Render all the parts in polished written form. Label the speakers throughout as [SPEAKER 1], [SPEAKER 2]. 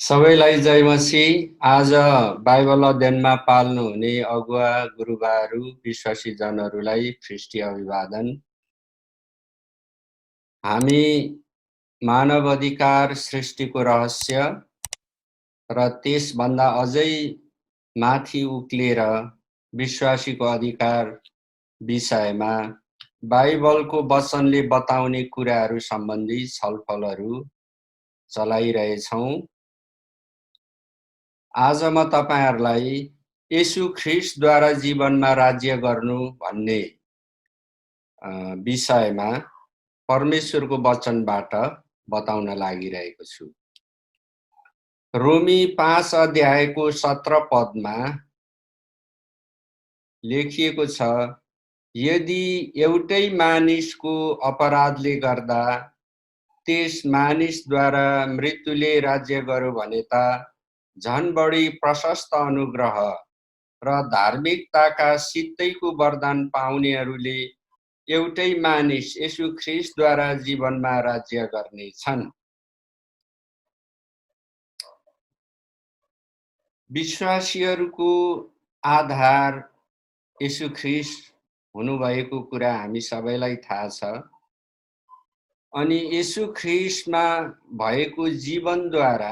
[SPEAKER 1] सबैलाई जय मसीह। आज बाइबल अध्ययनमा पाल्नुहुने अगुवा गुरुबाहरू विश्वासी जनहरूलाई ख्रिस्टीय अभिवादन। हामी मानव अधिकार सृष्टिको रहस्य र त्यसभन्दा अझै माथि उक्लिएर विश्वासीको अधिकार विषयमा बाइबलको वचनले बताउने कुराहरू सम्बन्धी छलफलहरू चलाइरहेछौँ। आज म तपाईहरुलाई येशू ख्रिस्टद्वारा जीवनमा राज्य गर्नु भन्ने विषयमा परमेश्वरको वचनबाट बताउन लागिरहेको छु। रोमी 5 अध्यायको 17 पदमा लेखिएको छ, यदि एउटै मानिसको अपराधले गर्दा त्यस मानिसद्वारा मृत्युले राज्य गर्यो भने त झन बढी प्रशस्त अनुग्रह र धार्मिकताका सित्तैको वरदान पाउनेहरूले एउटै मानिस येशू ख्रिस्टद्वारा जीवनमा राज्य गर्नेछन्। विश्वासीहरूको आधार येशू ख्रिस्ट हुनुभएको कुरा हामी सबैलाई थाहा छ। अनि येशू ख्रिस्टमा भएको जीवनद्वारा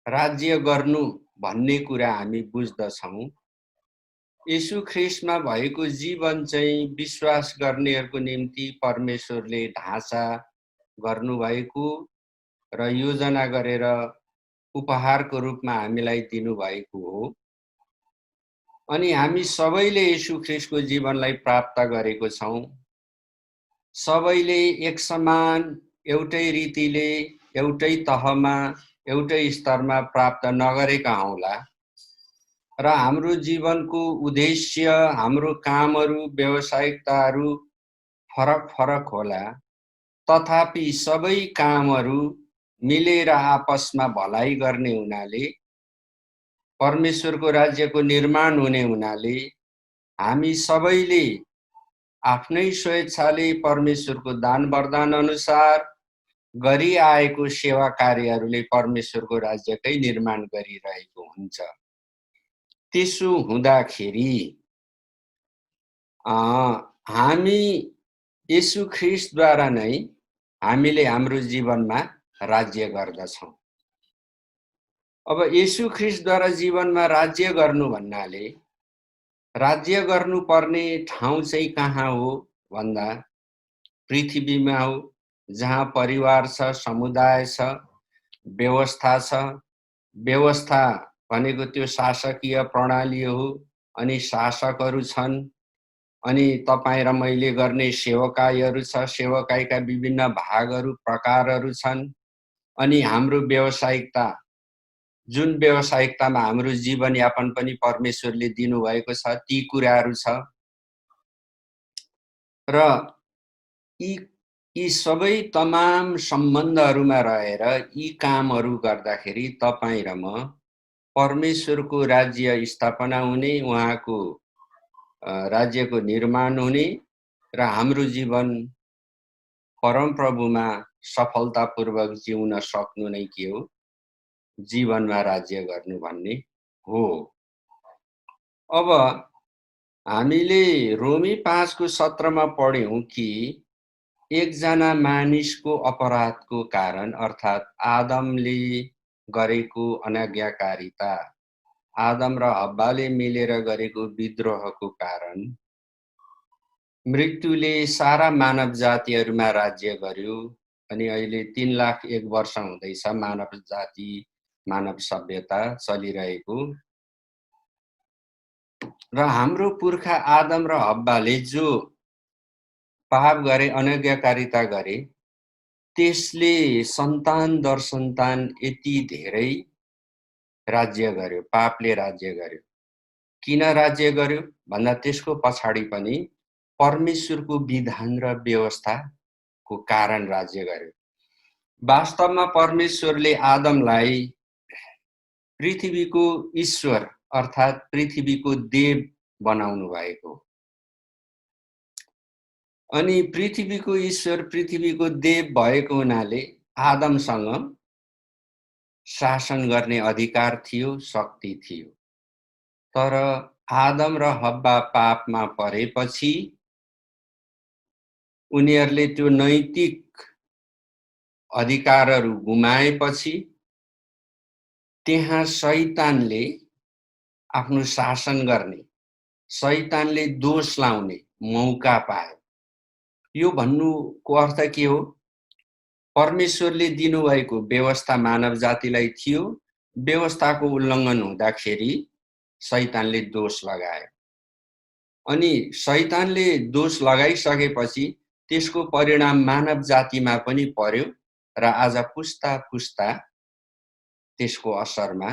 [SPEAKER 1] राज्य गर्नु भन्ने कुरा हामी बुझ्दछौँ। येशू ख्रिस्टमा भएको जीवन चाहिँ विश्वास गर्नेहरूको निम्ति परमेश्वरले ढाँचा गर्नुभएको र योजना गरेर उपहारको रूपमा हामीलाई दिनुभएको हो। अनि हामी सबैले येशू ख्रिस्टको जीवनलाई प्राप्त गरेको छौँ। सबैले एक समान एउटै रीतिले एउटै तहमा एउटै स्तरमा प्राप्त नगरेका हौला र हाम्रो जीवनको उद्देश्य, हाम्रो कामहरू, व्यावसायिकताहरू फरक फरक होला। तथापि सबै कामहरू मिलेर आपसमा भलाइ गर्ने हुनाले, परमेश्वरको राज्यको निर्माण हुने हुनाले हामी सबैले आफ्नै स्वेच्छाले परमेश्वरको दान वरदान अनुसार गरिआएको सेवा कार्यहरूले परमेश्वरको राज्यकै निर्माण गरिरहेको हुन्छ। त्यसो हुँदाखेरि हामी येशू ख्रिस्टद्वारा नै हामीले हाम्रो जीवनमा राज्य गर्दछौँ। अब येशू ख्रिस्टद्वारा जीवनमा राज्य गर्नु भन्नाले राज्य गर्नुपर्ने ठाउँ चाहिँ कहाँ हो भन्दा पृथ्वीमा हो, जहाँ परिवार छ, समुदाय छ, व्यवस्था छ। व्यवस्था भनेको त्यो शासकीय प्रणाली हो। अनि शासकहरू छन्। अनि तपाईं र मैले गर्ने सेवकाईहरू छ। सेवकाईका विभिन्न भागहरू, प्रकारहरू छन्। अनि हाम्रो व्यावसायिकता, जुन व्यावसायिकतामा हाम्रो जीवनयापन पनि परमेश्वरले दिनुभएको छ, ती कुराहरू छ। र यी सबै तमाम सम्बन्धहरूमा रहेर यी कामहरू गर्दाखेरि तपाईं र म परमेश्वरको राज्य स्थापना हुने, उहाँको राज्यको निर्माण हुने र हाम्रो जीवन परमप्रभुमा सफलतापूर्वक जिउन सक्नु नै के हो? जीवनमा राज्य गर्नु भन्ने हो। अब हामीले रोमी 5 को 17 मा पढ्यौं कि एकजना मानिसको अपराधको कारण अर्थात् आदमले गरेको अनाज्ञाकारिता, आदम र हव्वाले मिलेर गरेको विद्रोहको कारण मृत्युले सारा मानव जातिहरूमा राज्य गर्यो। अनि अहिले 3 लाख 1 वर्ष हुँदैछ मानव जाति, मानव सभ्यता चलिरहेको। र हाम्रो पुर्खा आदम र हव्वाले जो पाप गरे, अनाज्ञाकारिता गरे, त्यसले सन्तान दर सन्तान यति धेरै राज्य गर्यो, पापले राज्य गर्यो। किन राज्य गर्यो भन्दा त्यसको पछाडि पनि परमेश्वरको विधान र व्यवस्थाको कारण राज्य गर्यो। वास्तवमा परमेश्वरले आदमलाई पृथ्वीको ईश्वर अर्थात् पृथ्वीको देव बनाउनु भएको। अनि पृथ्वीको ईश्वर, पृथ्वीको देव भएको हुनाले आदमसँग शासन गर्ने अधिकार थियो, शक्ति थियो। तर आदम र हव्वा पापमा परेपछि उनीहरूले त्यो नैतिक अधिकारहरू गुमाएपछि त्यहाँ शैतानले आफ्नो शासन गर्ने, शैतानले दोष लाउने मौका पायो। यो भन्नुको अर्थ के हो? परमेश्वरले दिनुभएको व्यवस्था मानव जातिलाई थियो, व्यवस्थाको उल्लङ्घन हुँदाखेरि शैतानले दोष लगायो। अनि शैतानले दोष लगाइसकेपछि त्यसको परिणाम मानव जातिमा पनि पर्यो र आज पुस्ता पुस्ता त्यसको असरमा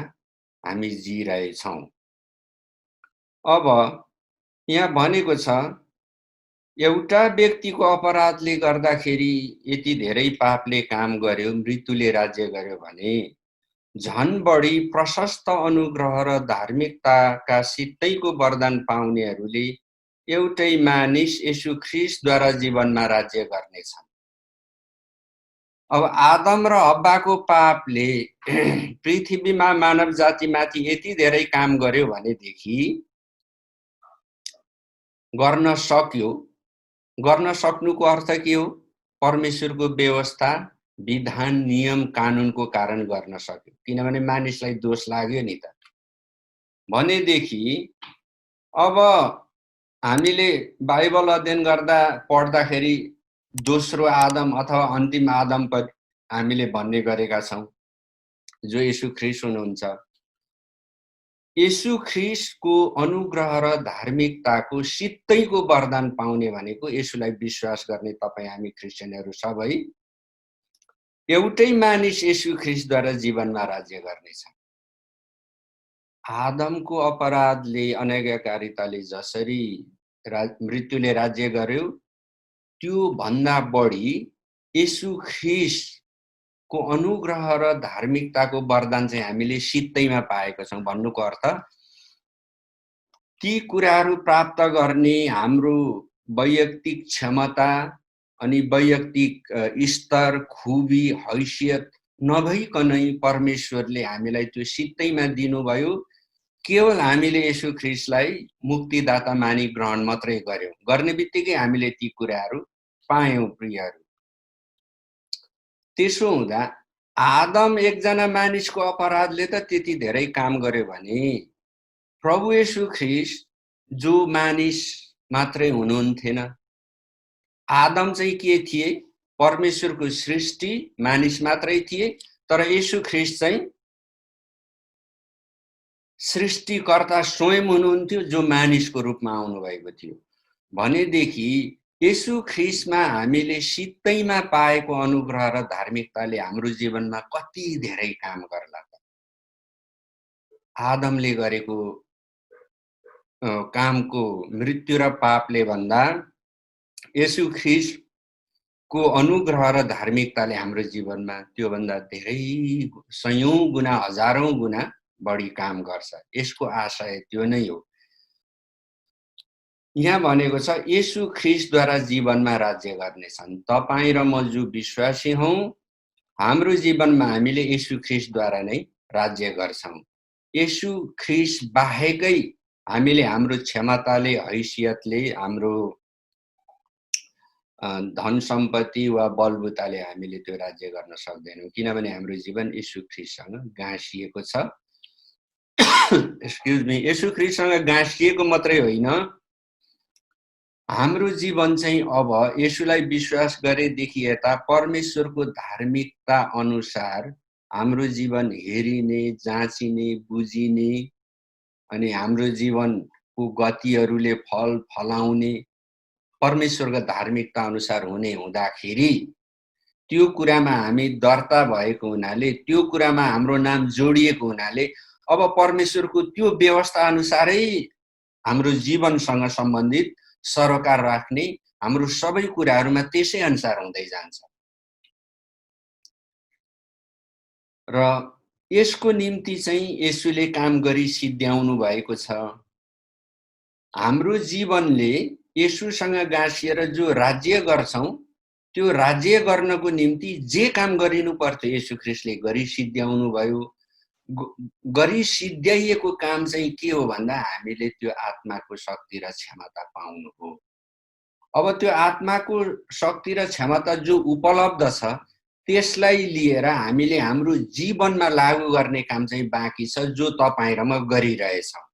[SPEAKER 1] हामी जिरहेछौँ। अब यहाँ भनेको छ एउटा व्यक्तिको अपराधले गर्दाखेरि यति धेरै पापले काम गर्यो, मृत्युले राज्य गर्यो भने झन बढी प्रशस्त अनुग्रह र धार्मिकताका सित्तैको वरदान पाउनेहरूले एउटै मानिस येशू ख्रीष्टद्वारा जीवनमा राज्य गर्नेछन्। अब आदम र हव्वाको पापले पृथ्वीमा मानव जातिमाथि यति धेरै काम गर्यो भनेदेखि गर्न सक्यो। गर्न सक्नुको अर्थ के हो? परमेश्वरको व्यवस्था, विधान, नियम, कानुनको कारण गर्न सक्यो। किनभने मानिसलाई दोष लाग्यो नि त। भनेदेखि अब हामीले बाइबल अध्ययन गर्दा पढ्दाखेरि दोस्रो आदम अथवा अन्तिम आदम पर हामीले भन्ने गरेका छौँ, जो येशू ख्रीष्ट हुनुहुन्छ। येशू ख्रीष्टको अनुग्रह र धार्मिकताको सित्तैको वरदान पाउने भनेको येशूलाई विश्वास गर्ने तपाईँ हामी क्रिस्चियनहरू सबै एउटै मानिस येशू ख्रीष्टद्वारा जीवनमा राज्य गर्नेछ। आदमको अपराधले, अनाज्ञाकारिताले जसरी मृत्युले राज्य गर्यो, त्यो भन्दा बढी येशू ख्रीष्टको अनुग्रह र धार्मिकताको वरदान चाहिँ हामीले सित्तैमा पाएको छौँ। भन्नुको अर्थ ती कुराहरू प्राप्त गर्ने हाम्रो वैयक्तिक क्षमता अनि वैयक्तिक स्तर, खुबी, हैसियत नभइकनै परमेश्वरले हामीलाई त्यो सित्तैमा दिनुभयो। केवल हामीले येशू ख्रीष्टलाई मुक्तिदाता मानि ग्रहण मात्रै गर्यौं। गर्ने बित्तिकै हामीले ती कुराहरू पायौं। प्रियहरू, त्यसो हुँदा आदम एकजना मानिसको अपराधले त त्यति धेरै काम गर्यो भने प्रभु येशू ख्रीष्ट जो मानिस मात्रै हुनुहुन्थेन। आदम चाहिँ के थिए? परमेश्वरको सृष्टि, मानिस मात्रै थिए। तर येशू ख्रीष्ट चाहिँ सृष्टिकर्ता स्वयं हुनुहुन्थ्यो, जो मानिसको रूपमा आउनुभएको थियो। भनेदेखि येशू ख्रीष्टमा हामीले सित्तैमा पाएको अनुग्रह र धार्मिकताले हाम्रो जीवनमा कति धेरै काम गर्ला त। आदमले गरेको कामको मृत्यु र पापले भन्दा येशू ख्रीष्टको अनुग्रह र धार्मिकताले हाम्रो जीवनमा त्योभन्दा धेरै सयौं गुना, हजारौं गुना बढी काम गर्छ। यसको आशय त्यो नै हो। यहाँ भनेको छ येशू ख्रीष्टद्वारा जीवनमा राज्य गर्नेछन्। तपाईँ र म जो विश्वासी हौं, हाम्रो जीवनमा हामीले येशू ख्रीष्टद्वारा नै राज्य गर्छौं। येशू ख्रीष्ट बाहेकै हामीले हाम्रो क्षमताले, हैसियतले, हाम्रो धन सम्पत्ति वा बलबुताले हामीले त्यो राज्य गर्न सक्दैनौँ। किनभने हाम्रो जीवन येशू ख्रीष्टसँग गाँसिएको छ। एक्सक्युज मी, येशू ख्रीष्टसँग गाँसिएको मात्रै होइन, हाम्रो जीवन चाहिँ अब येशूलाई विश्वास गरेदेखि यता परमेश्वरको धार्मिकता अनुसार हाम्रो जीवन हेरिने, जाँचिने, बुझिने अनि हाम्रो जीवनको गतिहरूले फल फलाउने परमेश्वरको धार्मिकता अनुसार हुने हुँदाखेरि त्यो कुरामा हामी दर्ता भएको हुनाले, त्यो कुरामा हाम्रो नाम जोडिएको हुनाले अब परमेश्वरको त्यो व्यवस्था अनुसारै हाम्रो जीवनसँग सम्बन्धित सरोकार राख्ने हाम्रो सबै कुराहरूमा त्यसै अनुसार हुँदै जान्छ। र यसको निम्ति चाहिँ येशूले काम गरी सिद्ध्याउनु भएको छ। हाम्रो जीवनले येशूसँग गाँसिएर जो राज्य गर्छौं, त्यो राज्य गर्नको निम्ति जे काम गरिनु पर्थ्यो येशू ख्रीष्टले गरी सिद्ध्याउनु भयो। गरी सिद्ध्याइएको काम चाहिँ के हो भन्दा हामीले त्यो आत्माको शक्ति र क्षमता पाउनु हो। अब त्यो आत्माको शक्ति र क्षमता जो उपलब्ध छ त्यसलाई लिएर हामीले हाम्रो जीवनमा लागू गर्ने काम चाहिँ बाँकी छ, जो तपाईं र म गरिरहेछौँ।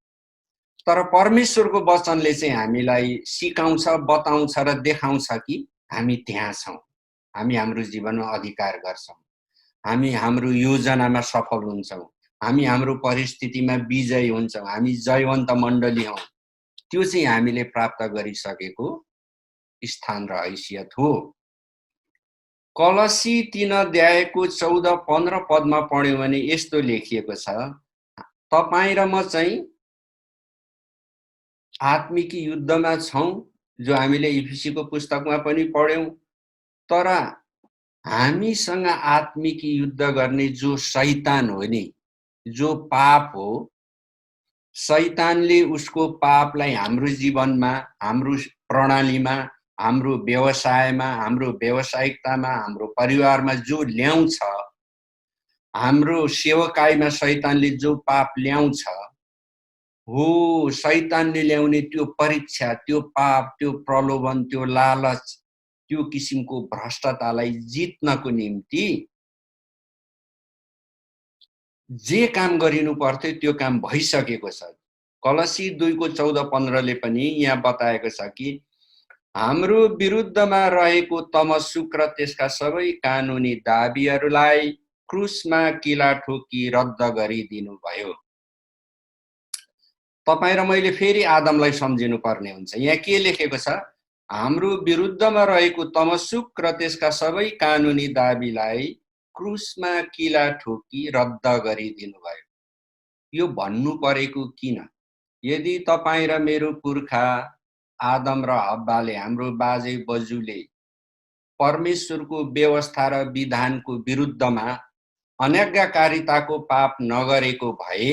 [SPEAKER 1] तर परमेश्वरको वचनले चाहिँ हामीलाई सिकाउँछ, बताउँछ र देखाउँछ कि हामी त्यहाँ छौँ, हामी हाम्रो जीवनमा अधिकार गर्छौँ, हामी हाम्रो योजनामा सफल हुन्छौँ, हामी हाम्रो परिस्थितिमा विजयी हुन्छौँ, हामी जयवन्त मण्डली हौँ। त्यो चाहिँ हामीले प्राप्त गरिसकेको स्थान र हैसियत हो। कलसी 3 अध्यायको 14-15 पदमा पढ्यौं भने यस्तो लेखिएको छ, तपाईं र म चाहिँ आत्मिक युद्धमा छौं, जो हामीले इफिसीको पुस्तकमा पनि पढ्यौं। तर हामीसँग आत्मिक युद्ध गर्ने जो शैतान हो नि, जो पाप हो, शैतानले उसको पापलाई हाम्रो जीवनमा, हाम्रो प्रणालीमा, हाम्रो व्यवसायमा, हाम्रो व्यावसायिकतामा, हाम्रो परिवारमा जो ल्याउँछ, हाम्रो सेवकाईमा शैतानले जो पाप ल्याउँछ हो, शैतानले ल्याउने त्यो परीक्षा, त्यो पाप, त्यो प्रलोभन, त्यो लालच, त्यो किसिमको भ्रष्टतालाई जित्नको निम्ति जे काम गरिनु पर्थ्यो त्यो काम भइसकेको छ। कलसी 2को 14-15 ले पनि यहाँ बताएको छ कि हाम्रो विरुद्धमा रहेको तमसुक र त्यसका सबै कानुनी दाबीहरूलाई क्रुसमा किला ठोकी रद्द गरिदिनु भयो। तपाईं र मैले फेरि आदमलाई सम्झिनु पर्ने हुन्छ। यहाँ के लेखेको छ? हाम्रो विरुद्धमा रहेको तमसुक र त्यसका सबै कानुनी दाबीलाई क्रुसमा किला ठोकी रद्द गरिदिनु भयो। यो भन्नु परेको किन? यदि तपाईं र मेरो पुर्खा आदम र हब्बाले, हाम्रो बाजे बजुले परमेश्वरको व्यवस्था र विधानको विरुद्धमा अनाज्ञाकारिताको पाप नगरेको भए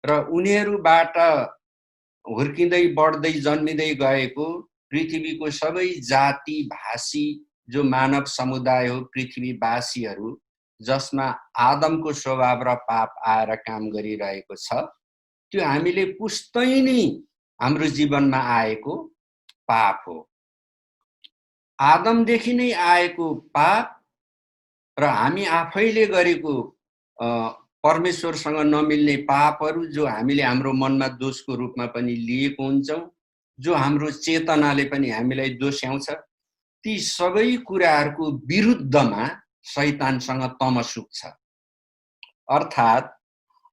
[SPEAKER 1] र उनीहरूबाट हुर्किँदै बढ्दै जन्मिँदै गएको पृथ्वीको सबै जाति भाषी जो मानव समुदाय हो, पृथ्वीवासीहरू जसमा आदमको स्वभाव र पाप आएर काम गरिरहेको छ, त्यो हामीले पुस्तै नै हाम्रो जीवनमा आएको पाप हो। आदमदेखि नै आएको पाप र हामी आफैले गरेको परमेश्वरसँग नमिल्ने पापहरू जो हामीले हाम्रो मनमा दोषको रूपमा पनि लिएको हुन्छौं, जो हाम्रो चेतनाले पनि हामीलाई दोष्याउँछ, ती सबै कुराहरूको विरुद्धमा शैतानसँग तमसुक छ। अर्थात्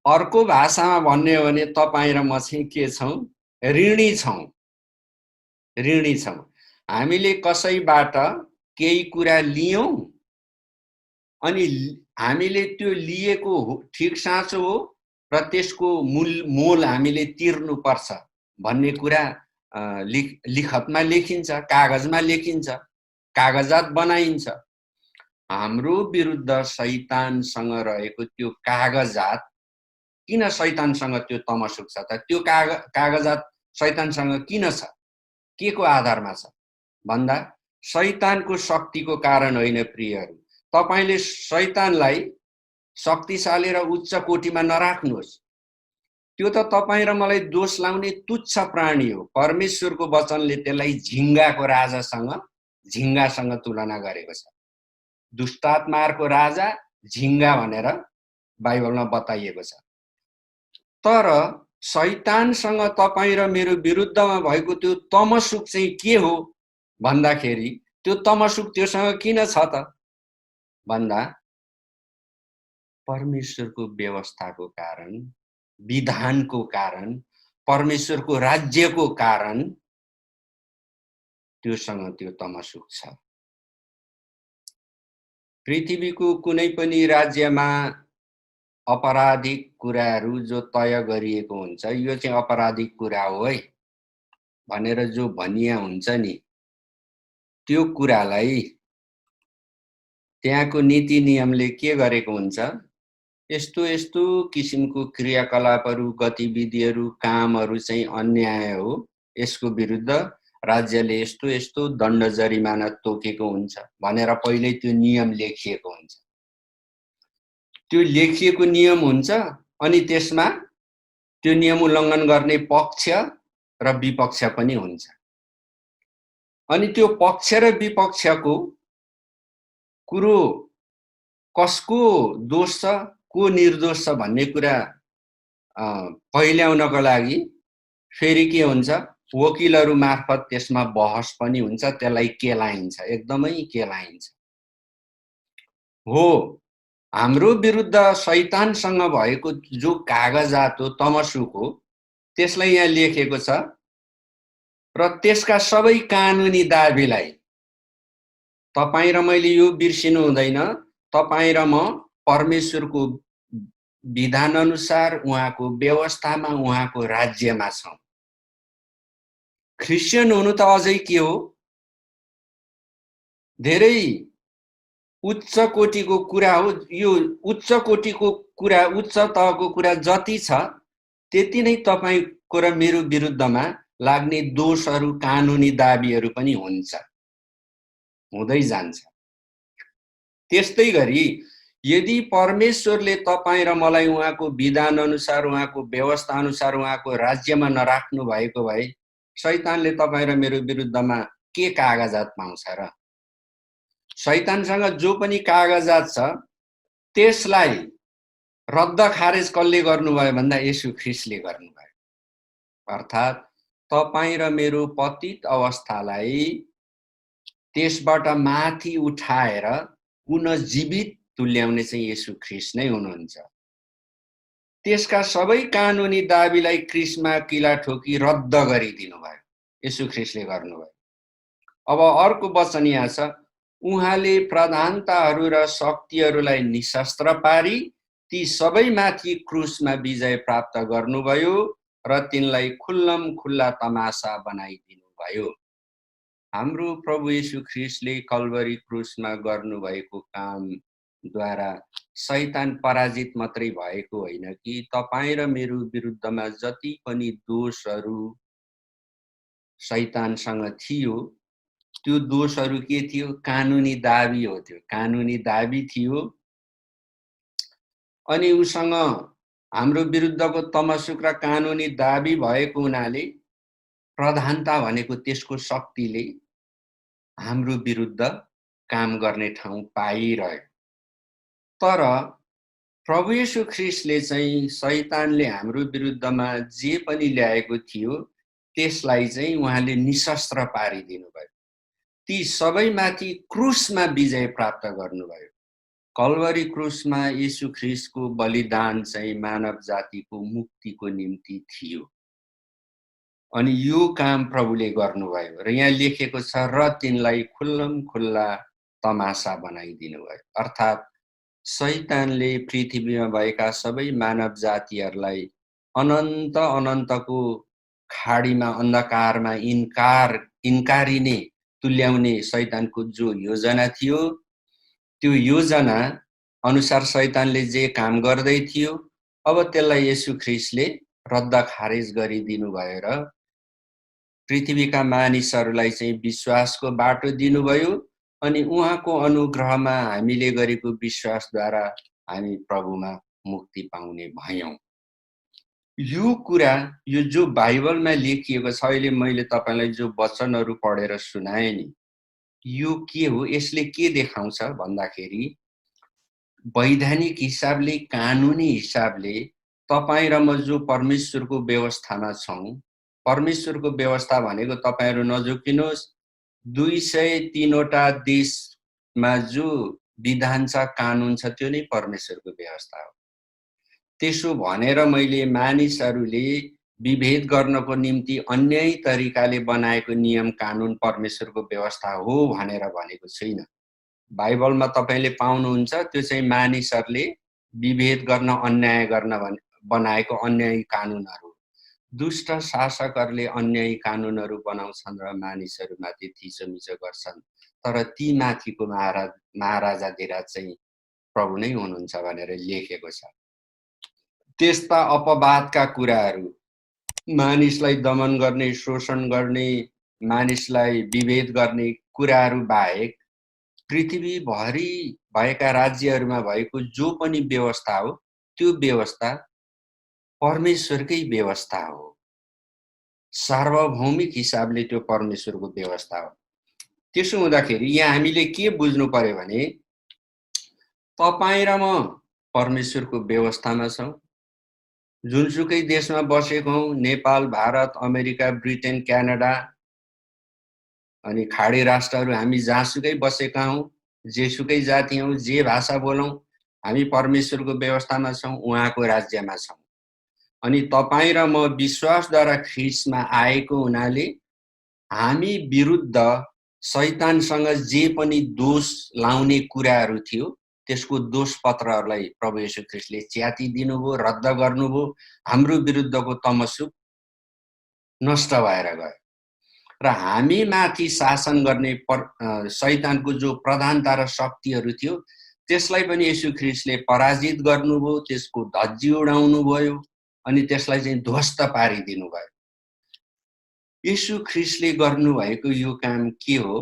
[SPEAKER 1] अर्को भाषामा भन्ने हो भने तपाईं र म चाहिँ के छौं? ऋणी छौं। ऋणी छौं। हामीले कसैबाट केही कुरा लियौं अनि हामीले त्यो लिएको ठिक साँचो हो र त्यसको मोल हामीले तिर्नु पर्छ भन्ने कुरा लिखतमा लेखिन्छ, कागजमा लेखिन्छ, कागजात बनाइन्छ। हाम्रो विरुद्ध शैतानसँग रहेको त्यो कागजात, किन शैतानसँग त्यो तमसुक छ त? त्यो कागजात शैतानसँग किन छ? के को आधारमा छ भन्दा शैतानको शक्तिको कारण होइन प्रियहरू। तपाईले शैतानलाई शक्तिशाली र उच्च कोटीमा नराख्नुहोस्। त्यो त तपाईं र मलाई दोष लाउने तुच्छ प्राणी हो। परमेश्वरको वचनले त्यसलाई झिंगासँग तुलना गरेको छ। दुष्टात्माको राजा झिंगा भनेर बाइबलमा बताइएको छ। तर शैतानसँग तपाईं र मेरो विरुद्धमा भएको त्यो तमसुक चाहिँ के हो भन्दाखेरि त्यो तमसुक त्योसँग किन छ त भन्दा परमेश्वरको व्यवस्थाको कारण, विधानको कारण, परमेश्वरको राज्यको कारण त्योसँग त्यो तमसुक छ। पृथ्वीको कुनै पनि राज्यमा अपराधिक कुराहरू जो तय गरिएको हुन्छ, यो चाहिँ अपराधिक कुरा हो है भनेर जो भनिया हुन्छ नि, त्यो कुरालाई त्यहाँको नीति नियमले के गरेको हुन्छ? यस्तो यस्तो किसिमको क्रियाकलापहरू, गतिविधिहरू, कामहरू चाहिँ अन्याय हो, यसको विरुद्ध राज्यले यस्तो यस्तो दण्ड जरिमाना तोकेको हुन्छ भनेर पहिल्यै त्यो नियम लेखिएको हुन्छ। त्यो लेखिएको नियम हुन्छ अनि त्यसमा त्यो नियम उल्लङ्घन गर्ने पक्ष र विपक्ष पनि हुन्छ। अनि त्यो पक्ष र विपक्षको कुरो कसको दोष छ को निर्दोष छ भन्ने कुरा पहिल्याउनको लागि फेरि के हुन्छ, वकिलहरू मार्फत त्यसमा बहस पनि हुन्छ, त्यसलाई केलाइन्छ, एकदमै केलाइन्छ। हो, हाम्रो विरुद्ध शैतानसँग भएको जो कागजात हो तमसुको, त्यसलाई यहाँ लेखेको छ र त्यसका सबै कानुनी दाबीलाई तपाईं र मैले यो बिर्सिनु हुँदैन। तपाईं र म परमेश्वरको विधान अनुसार उहाँको व्यवस्थामा उहाँको राज्यमा छौं। ख्रिस्चियन हुनु त अझै के हो, धेरै उच्च कोटिको कुरा हो। यो उच्च कोटिको कुरा, उच्च तहको कुरा जति छ त्यति नै तपाईको र मेरो विरुद्धमा लाग्ने दोषहरू, कानुनी दाबीहरू पनि हुन्छ, हुँदै जान्छ। त्यस्तै गरी यदि परमेश्वरले तपाईं र मलाई उहाँको विधान अनुसार, उहाँको व्यवस्था अनुसार उहाँको राज्यमा नराख्नु भएको भए शैतानले तपाईं र मेरो विरुद्धमा के कागजात पाउँछ र? शैतानसँग जो पनि कागजात छ त्यसलाई रद्द खारेज कसले गर्नुभयो भन्दा येशू ख्रिस्टले गर्नुभयो। अर्थात् तपाईं र मेरो पतित अवस्थालाई त्यसबाट माथि उठाएर पुनः जीवित तुल्याउने चाहिँ येशू ख्रिस्ट नै हुनुहुन्छ। त्यसका सबै कानुनी दाबीलाई क्रिसमा किला ठोकी रद्द गरिदिनु भयो, येशू ख्रिस्टले गर्नुभयो। अब अर्को वचन यहाँ छ, उहाँले प्रधानताहरू र शक्तिहरूलाई निशस्त्र पारी ती सबै माथि क्रुसमा विजय प्राप्त गर्नुभयो र तिनलाई खुल्लम खुल्ला तमासा बनाइदिनु भयो। हाम्रो प्रभु येशू ख्रिस्टले कल्वरी क्रुसमा गर्नुभएको कामद्वारा शैतान पराजित मात्रै भएको होइन कि तपाईं र मेरो विरुद्धमा जति पनि दोषहरू शैतानसँग थियो, त्यो दोषहरू के थियो, कानुनी दाबी हो। त्यो कानुनी दाबी थियो अनि उसँग हाम्रो विरुद्धको तमसुक र कानुनी दाबी भएको हुनाले प्रधानता भनेको त्यसको शक्तिले हाम्रो विरुद्ध काम गर्ने ठाउँ पाइरह्यो। तर प्रभु येशू ख्रिस्टले चाहिँ शैतानले हाम्रो विरुद्धमा जे पनि ल्याएको थियो त्यसलाई चाहिँ उहाँले निशस्त्र पारिदिनु भयो। ती सबैमाथि क्रुसमा विजय प्राप्त गर्नुभयो। कल्वरी क्रुसमा येशू ख्रिस्टको बलिदान चाहिँ मानव जातिको मुक्तिको निम्ति थियो अनि यो काम प्रभुले गर्नुभयो र यहाँ लेखेको छ र तिनलाई खुल्लम खुल्ला तमासा बनाइदिनु भयो। अर्थात् शैतानले पृथ्वीमा भएका सबै मानव जातिहरूलाई अनन्त अनन्तको खाडीमा अन्धकारमा इन्कारिने तुल्याउने शैतानको जो योजना थियो, त्यो योजना अनुसार शैतानले जे काम गर्दै थियो अब त्यसलाई येशू ख्रिस्टले रद्द खारेज गरिदिनु भयो र पृथ्वीका मानिसहरूलाई चाहिँ विश्वासको बाटो दिनुभयो अनि उहाँको अनुग्रहमा हामीले गरेको विश्वासद्वारा हामी प्रभुमा मुक्ति पाउने भयौं। यो कुरा, यो जो बाइबलमा लेखिएको छ, अहिले मैले तपाईलाई जो वचनहरू पढेर सुनाएँ नि, यो के हो, यसले के देखाउँछ भन्दाखेरि वैधानिक हिसाबले, कानुनी हिसाबले तपाईं र म जो परमेश्वरको व्यवस्थामा छौं, परमेश्वरको व्यवस्था भनेको तपाईहरु नझुकिनुहोस्, 203 वटा देशमा जो विधान छ, कानुन छ, त्यो नै परमेश्वरको व्यवस्था हो। त्यसो भनेर मैले मानिसहरूले विभेद गर्नको निम्ति अन्य तरिकाले बनाएको नियम कानुन परमेश्वरको व्यवस्था हो भनेर भनेको छैन। बाइबलमा तपाईले पाउनुहुन्छ त्यो चाहिँ मानिसहरूले विभेद गर्न, अन्याय गर्न बनाएको अन्यायी कानुनहरू। दुष्ट शासकहरूले अन्यायी कानुनहरू बनाउँछन् र मानिसहरूमाथि थिचोमिचो गर्छन्, तर ती माथिको महाराजाधिराज चाहिँ प्रभु नै हुनुहुन्छ भनेर लेखेको छ। त्यस्ता अपवादका कुराहरू, मानिसलाई दमन गर्ने, शोषण गर्ने, मानिसलाई विभेद गर्ने कुराहरू बाहेक पृथ्वीभरि भएका राज्यहरूमा भएको जो पनि व्यवस्था हो त्यो व्यवस्था परमेश्वरकै व्यवस्था हो। सार्वभौमिक हिसाबले त्यो परमेश्वरको व्यवस्था हो। त्यसो हुँदाखेरि यहाँ हामीले के बुझ्नु पर्यो भने तपाईँ र म परमेश्वरको व्यवस्थामा छौँ। जुनसुकै देशमा बसेको हौँ, Nepal, Bharat, America, Britain, Canada अनि खाडी राष्ट्रहरू हामी जहाँसुकै बसेका हौँ, जेसुकै जाति हौँ, जे भाषा बोलौँ, हामी परमेश्वरको व्यवस्थामा छौँ, उहाँको राज्यमा छौँ। अनि तपाईँ र म विश्वासद्वारा ख्रीष्टमा आएको हुनाले हामी विरुद्ध शैतानसँग जे पनि दोष लाउने कुराहरू थियो त्यसको दोष पत्रहरूलाई प्रभु येशू ख्रीष्टले च्यातिदिनुभयो, रद्द गर्नुभयो। हाम्रो विरुद्धको तमसुक नष्ट भएर गयो र हामी माथि शासन गर्ने शैतानको जो प्रधानता र शक्तिहरू थियो त्यसलाई पनि येशू ख्रीष्टले पराजित गर्नुभयो, त्यसको धज्जी उडाउनु भयो अनि त्यसलाई चाहिँ ध्वस्त पारिदिनु भयो। येशू ख्रीष्टले गर्नुभएको यो काम के हो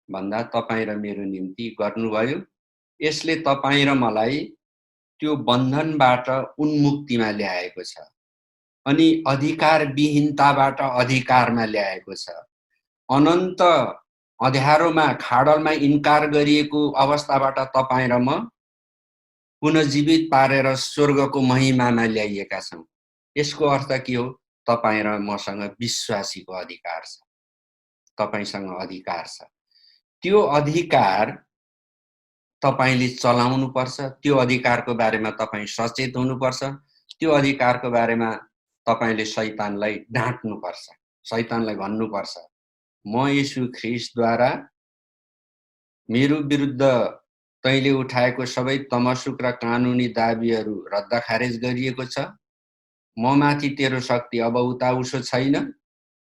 [SPEAKER 1] भन्दा तपाईँ र मेरो निम्ति गर्नुभयो। यसले तपाईँ र मलाई त्यो बन्धनबाट उन्मुक्तिमा ल्याएको छ अनि अधिकारविहीनताबाट अधिकारमा ल्याएको छ। अनन्त अँध्यारोमा खाडलमा इन्कार गरिएको अवस्थाबाट तपाईँ र म पुनर्जीवित पारेर स्वर्गको महिमामा ल्याइएका छौँ। यसको अर्थ के हो? तपाईँ र मसँग विश्वासीको अधिकार छ, तपाईसँग अधिकार छ। त्यो अधिकार तपाईले चलाउनु पर्छ। त्यो अधिकारको बारेमा तपाईँ सचेत हुनुपर्छ। त्यो अधिकारको बारेमा तपाईले शैतानलाई डाँट्नुपर्छ, शैतानलाई भन्नुपर्छ, म येशू ख्रीष्टद्वारा मेरो विरुद्ध तैँले उठाएको सबै तमसुक र कानुनी दाबीहरू रद्द खारेज गरिएको छ। म माथि तेरो शक्ति अब उता उसो छैन।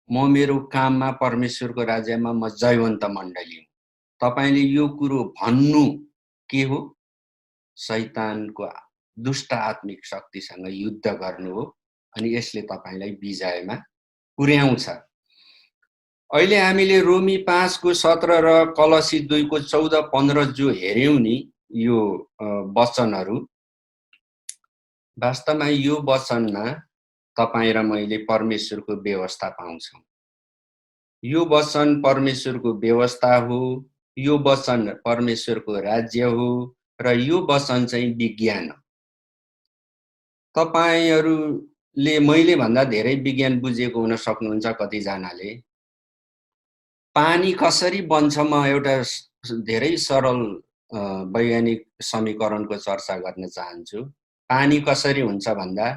[SPEAKER 1] म मेरो काममा परमेश्वरको राज्यमा म जयवन्त मण्डली हुँ। तपाईले यो कुरो भन्नु के हो? शैतानको दुष्ट आत्मिक शक्तिसँग युद्ध गर्नु हो अनि यसले तपाईलाई विजयमा पुर्याउँछ। अहिले हामीले रोमी 5 को 17 र कलसी 2 को 14-15 जो हेर्यौं नि यो वचनहरू, वास्तवमा यो वचनमा तपाईँ र मैले परमेश्वरको व्यवस्था पाउँछौँ। यो वचन परमेश्वरको व्यवस्था हो, यो वचन परमेश्वरको राज्य हो र यो वचन चाहिँ विज्ञान हो। तपाईहरूले मैले भन्दा धेरै विज्ञान बुझेको हुन सक्नुहुन्छ कतिजनाले। पानी कसरी बन्छ म एउटा धेरै सरल वैज्ञानिक समीकरणको चर्चा गर्न चाहन्छु। पानी कसरी हुन्छ भन्दा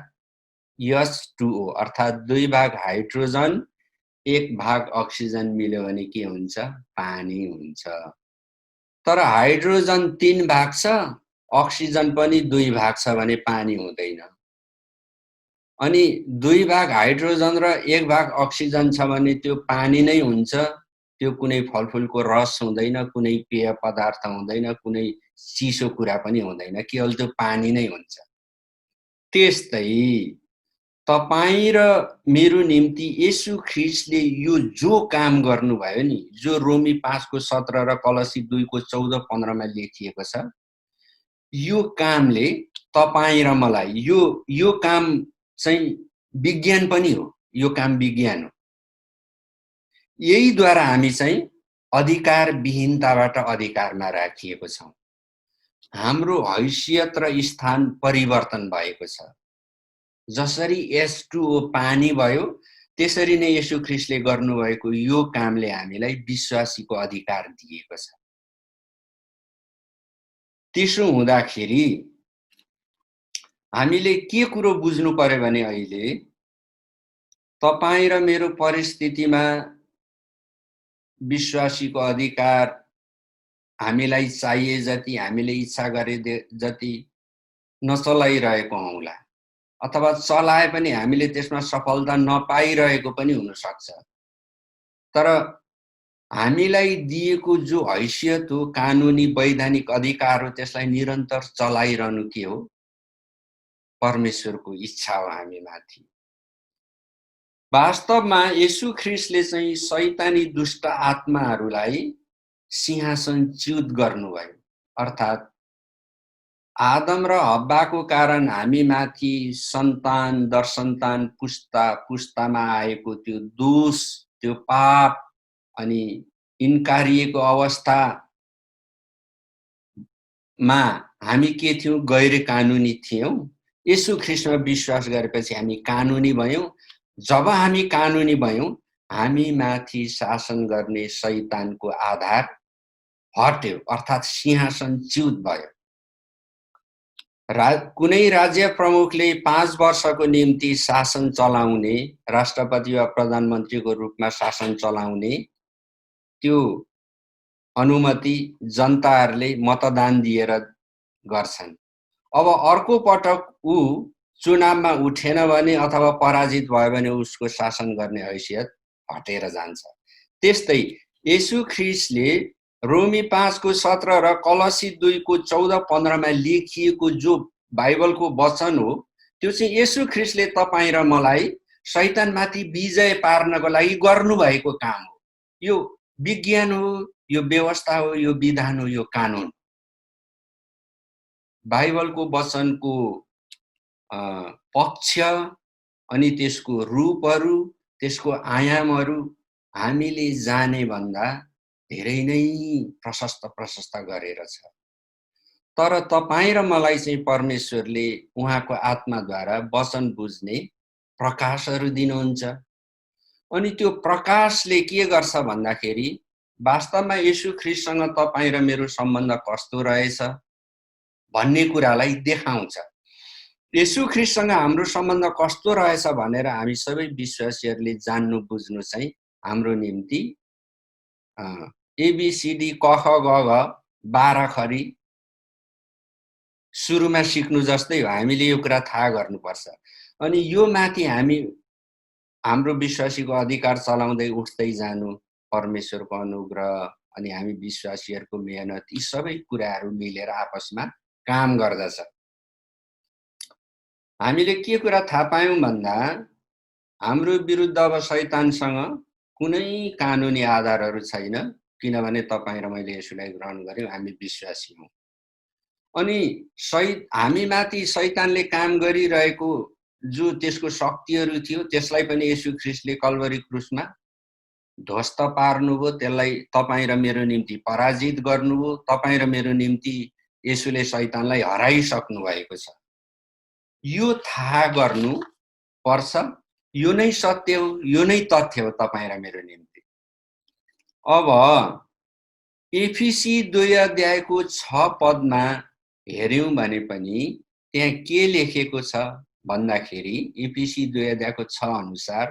[SPEAKER 1] H2O अर्थात् 2 भाग हाइड्रोजन 1 भाग अक्सिजन मिल्यो भने के हुन्छ? पानी हुन्छ। तर हाइड्रोजन 3 भाग छ, अक्सिजन पनि 2 भाग छ भने पानी हुँदैन। अनि 2 भाग हाइड्रोजन र 1 भाग अक्सिजन छ भने त्यो पानी नै हुन्छ। त्यो कुनै फलफुलको रस हुँदैन, कुनै पेय पदार्थ हुँदैन, कुनै चिसो कुरा पनि हुँदैन, केवल त्यो पानी नै हुन्छ। त्यस्तै तपाईँ र मेरो निम्ति येशू ख्रीष्टले यो जो काम गर्नुभयो नि, जो रोमी 5 को 17 र कलसी 2 को 14-15 मा लेखिएको छ, यो कामले तपाईँ र मलाई यो काम चाहिँ विज्ञान पनि हो। यो काम विज्ञान हो। यहीद्वारा हामी चाहिँ अधिकार विहीनताबाट अधिकारमा राखिएको छौँ। हाम्रो हैसियत र स्थान परिवर्तन भएको छ। जसरी H2O पानी भयो त्यसरी नै येशू ख्रीष्टले गर्नुभएको यो कामले हामीलाई विश्वासीको अधिकार दिएको छ। त्यसो हुँदाखेरि हामीले के कुरो बुझ्नु पर्यो भने अहिले तपाईँ र मेरो परिस्थितिमा विश्वासीको अधिकार हामीलाई चाहिए जति, हामीले इच्छा गरे जति नचलाइरहेको हौँला, अथवा चलाए पनि हामीले त्यसमा सफलता नपाइरहेको पनि हुन सक्छ। तर हामीलाई दिएको जो हैसियत हो, कानुनी वैधानिक अधिकार हो, त्यसलाई निरन्तर चलाइरहनु के हो? परमेश्वरको इच्छा हो हामी माथि। वास्तवमा येशू ख्रीष्टले चाहिँ शैतानी दुष्ट आत्माहरूलाई सिंहासनच्युत गर्नुभयो। अर्थात् आदम र हब्बाको कारण हामीमाथि सन्तान दर सन्तान पुस्ता पुस्तामा आएको त्यो दोष, त्यो पाप अनि इन्कारिएको अवस्थामा हामी के थियौँ? गैर कानुनी थियौँ। येशू ख्रीष्टमा विश्वास गरेपछि हामी कानुनी भयौँ। जब हामी कानुनी भयौँ, हामीमाथि शासन गर्ने शैतानको आधार हट्यो, अर्थात् सिंहासनच्युत भयो। कुनै राज्य प्रमुखले 5 वर्षको निम्ति शासन चलाउने, राष्ट्रपति वा प्रधानमन्त्रीको रूपमा शासन चलाउने त्यो अनुमति जनताहरूले मतदान दिएर गर्छन्। अब अर्को पटक ऊ चुनावमा उठेन भने अथवा पराजित भयो भने उसको शासन गर्ने हैसियत हटेर जान्छ। त्यस्तै येशू ख्रीष्टले रोमी 5 को 17 र कलसी 2 को 14-15 मा लेखिएको जो बाइबलको वचन हो, त्यो चाहिँ येशू ख्रीष्टले तपाईं र मलाई शैतानमाथि विजय पार्नको लागि गर्नुभएको काम हो। यो विज्ञान हो, यो व्यवस्था हो, यो विधान हो, यो कानुन। बाइबलको वचनको पक्ष अनि त्यसको रूपहरू, त्यसको आयामहरू हामीले जाने भन्दा धेरै नै प्रशस्त गरेर छ। तर तपाईं र मलाई चाहिँ परमेश्वरले उहाँको आत्माद्वारा वचन बुझ्ने प्रकाशहरू दिनुहुन्छ। अनि त्यो प्रकाशले के गर्छ भन्दाखेरि वास्तवमा येशू ख्रीष्टसँग तपाईं र मेरो सम्बन्ध कस्तो रहेछ भन्ने कुरालाई देखाउँछ। येशू ख्रीष्टसँग हाम्रो सम्बन्ध कस्तो रहेछ भनेर हामी सबै विश्वासीहरूले जान्नु बुझ्नु चाहिँ हाम्रो निम्ति एबीसीडी क ख ग घ 12 खरी सुरुमा सिक्नु जस्तै हो। हामीले यो कुरा थाहा गर्नुपर्छ। अनि यो माथि हामी हाम्रो विश्वासीको अधिकार चलाउँदै उठ्दै जानु, परमेश्वरको अनुग्रह अनि हामी विश्वासीहरूको मेहनत, यी सबै कुराहरू मिलेर आपसमा काम गर्दछ। हामीले के कुरा थाहा पायौं भन्दा हाम्रो विरुद्ध अब शैतानसँग कुनै कानुनी आधारहरू छैन, किनभने तपाईं र मैले यसलाई ग्रहण गर्यौं, हामी विश्वासी हौं। अनि हामीमाथि शैतानले काम गरिरहेको जो त्यसको शक्तिहरू थियो, त्यसलाई पनि येशू ख्रीष्टले कल्वरी क्रुसमा ध्वस्त पार्नुभयो। त्यसलाई तपाईं र मेरो निम्ति पराजित गर्नुभयो। तपाईं र मेरो निम्ति येशूले शैतानलाई हराइसक्नु भएको छ। यो थाहा गर्नु पर्छ। यो नै सत्य हो, यो नै तथ्य हो तपाईं र मेरो निम्ति। अब एफिसी 2 अध्यायको 6 पदमा हेर्यौं भने पनि त्यहाँ के लेखेको छ भन्दाखेरि एफिसी 2 अध्यायको 6 अनुसार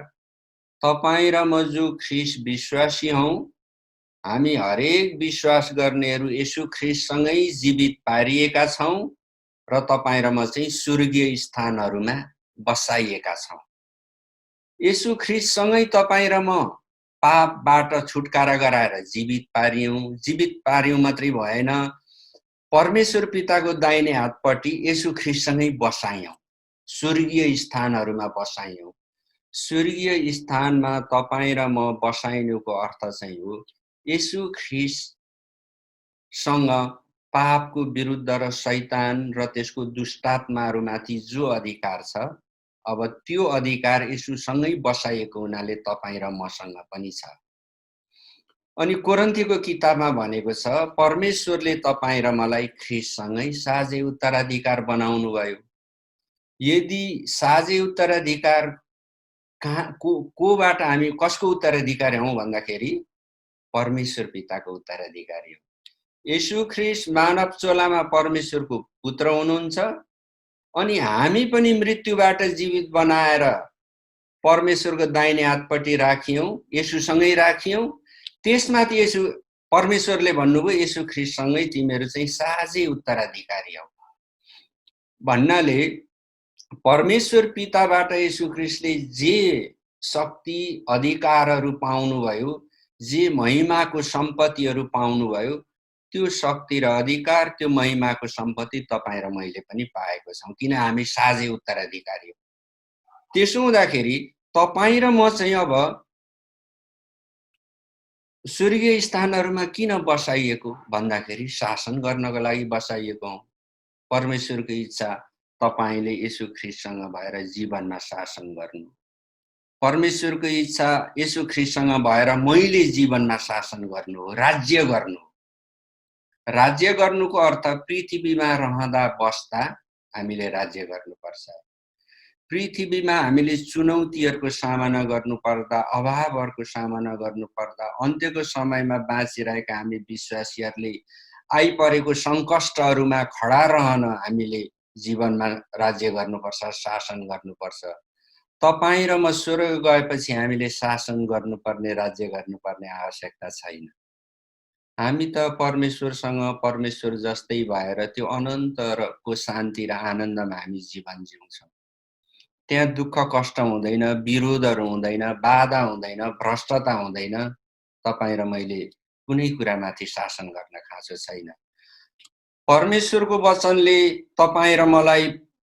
[SPEAKER 1] तपाईं र म जो ख्रीष्ट विश्वासी हौं, हामी हरेक विश्वास गर्नेहरू येशू ख्रीष्टसँगै जीवित पारिएका छौं र तपाईं र म चाहिँ स्वर्गीय स्थानहरूमा बसाइएका छौं। येशू ख्रीष्टसँगै तपाईं र म पापबाट छुटकारा गराएर जीवित पारियौं मात्रै भएन, परमेश्वर पिताको दाहिने हातपट्टि येशू ख्रीष्टसँगै बसायौं, स्वर्गीय स्थानहरूमा बसायौं। स्वर्गीय स्थानमा तपाईं र म बसाइनुको अर्थ चाहिँ हो येशू ख्रीष्टसँग पापको विरुद्ध र शैतान र त्यसको दुष्टात्माहरूमाथि जो अधिकार छ, अब त्यो अधिकार येशूसँगै बसाइएको हुनाले तपाईं र मसँग पनि छ। अनि कोरिन्थीको किताबमा भनेको छ परमेश्वरले तपाईं र मलाई ख्रीष्टसँगै साझे उत्तराधिकार बनाउनु भयो। यदि साझे उत्तराधिकार कोबाट हामी कसको उत्तराधिकारी हौं भन्दाखेरि परमेश्वर पिताको उत्तराधिकारी हौं। येशू ख्रीष्ट मानव चोलामा परमेश्वरको पुत्र हुनुहुन्छ अनि हामी पनि मृत्युबाट जीवित बनाएर परमेश्वरको दाहिने हातपट्टि राखियौं, येशूसँगै राखियौं। त्यसमाथि येशू परमेश्वरले भन्नुभयो येशू ख्रीष्टसँगै तिमीहरू चाहिँ साझै उत्तराधिकारी हौ भन्नाले परमेश्वर पिताबाट येशू ख्रीष्टले जे शक्ति अधिकारहरू पाउनुभयो, जे महिमाको सम्पत्तिहरू पाउनुभयो, त्यो शक्ति र अधिकार, त्यो महिमाको सम्पत्ति तपाईं र मैले पनि पाएको छौं, किन हामी साझे उत्तराधिकारी हौं। त्यसो हुँदाखेरि तपाई र म चाहिँ अब स्वर्गीय स्थानहरूमा किन बसाइएको भन्दाखेरि शासन गर्नको लागि बसाइएको हौं। परमेश्वरको इच्छा तपाईले येशू ख्रीष्टसँग भएर जीवनमा शासन गर्नु। परमेश्वरको इच्छा येशू ख्रीष्टसँग भएर मैले जीवनमा शासन गर्नु हो, राज्य गर्नु। राज्य गर्नुको अर्थ पृथ्वीमा रहँदा बस्दा हामीले राज्य गर्नुपर्छ। पृथ्वीमा हामीले चुनौतीहरूको सामना गर्नुपर्दा, अभावहरूको सामना गर्नुपर्दा, अन्त्यको समयमा बाँचिरहेका हामी विश्वासीहरूले आइपरेको सङ्कष्टहरूमा खडा रहन हामीले जीवनमा राज्य गर्नुपर्छ, शासन गर्नुपर्छ। तपाई र म स्वर्ग गएपछि हामीले शासन गर्नुपर्ने, राज्य गर्नुपर्ने आवश्यकता छैन। हामी त परमेश्वरसँग परमेश्वर जस्तै भएर त्यो अनन्तको शान्ति र आनन्दमा हामी जीवन जिउँछौँ। त्यहाँ दुःख कष्ट हुँदैन, विरोधहरू हुँदैन, बाधा हुँदैन, भ्रष्टता हुँदैन। तपाई र मैले कुनै कुरामाथि शासन गर्न खाँचो छैन। परमेश्वरको वचनले तपाई र मलाई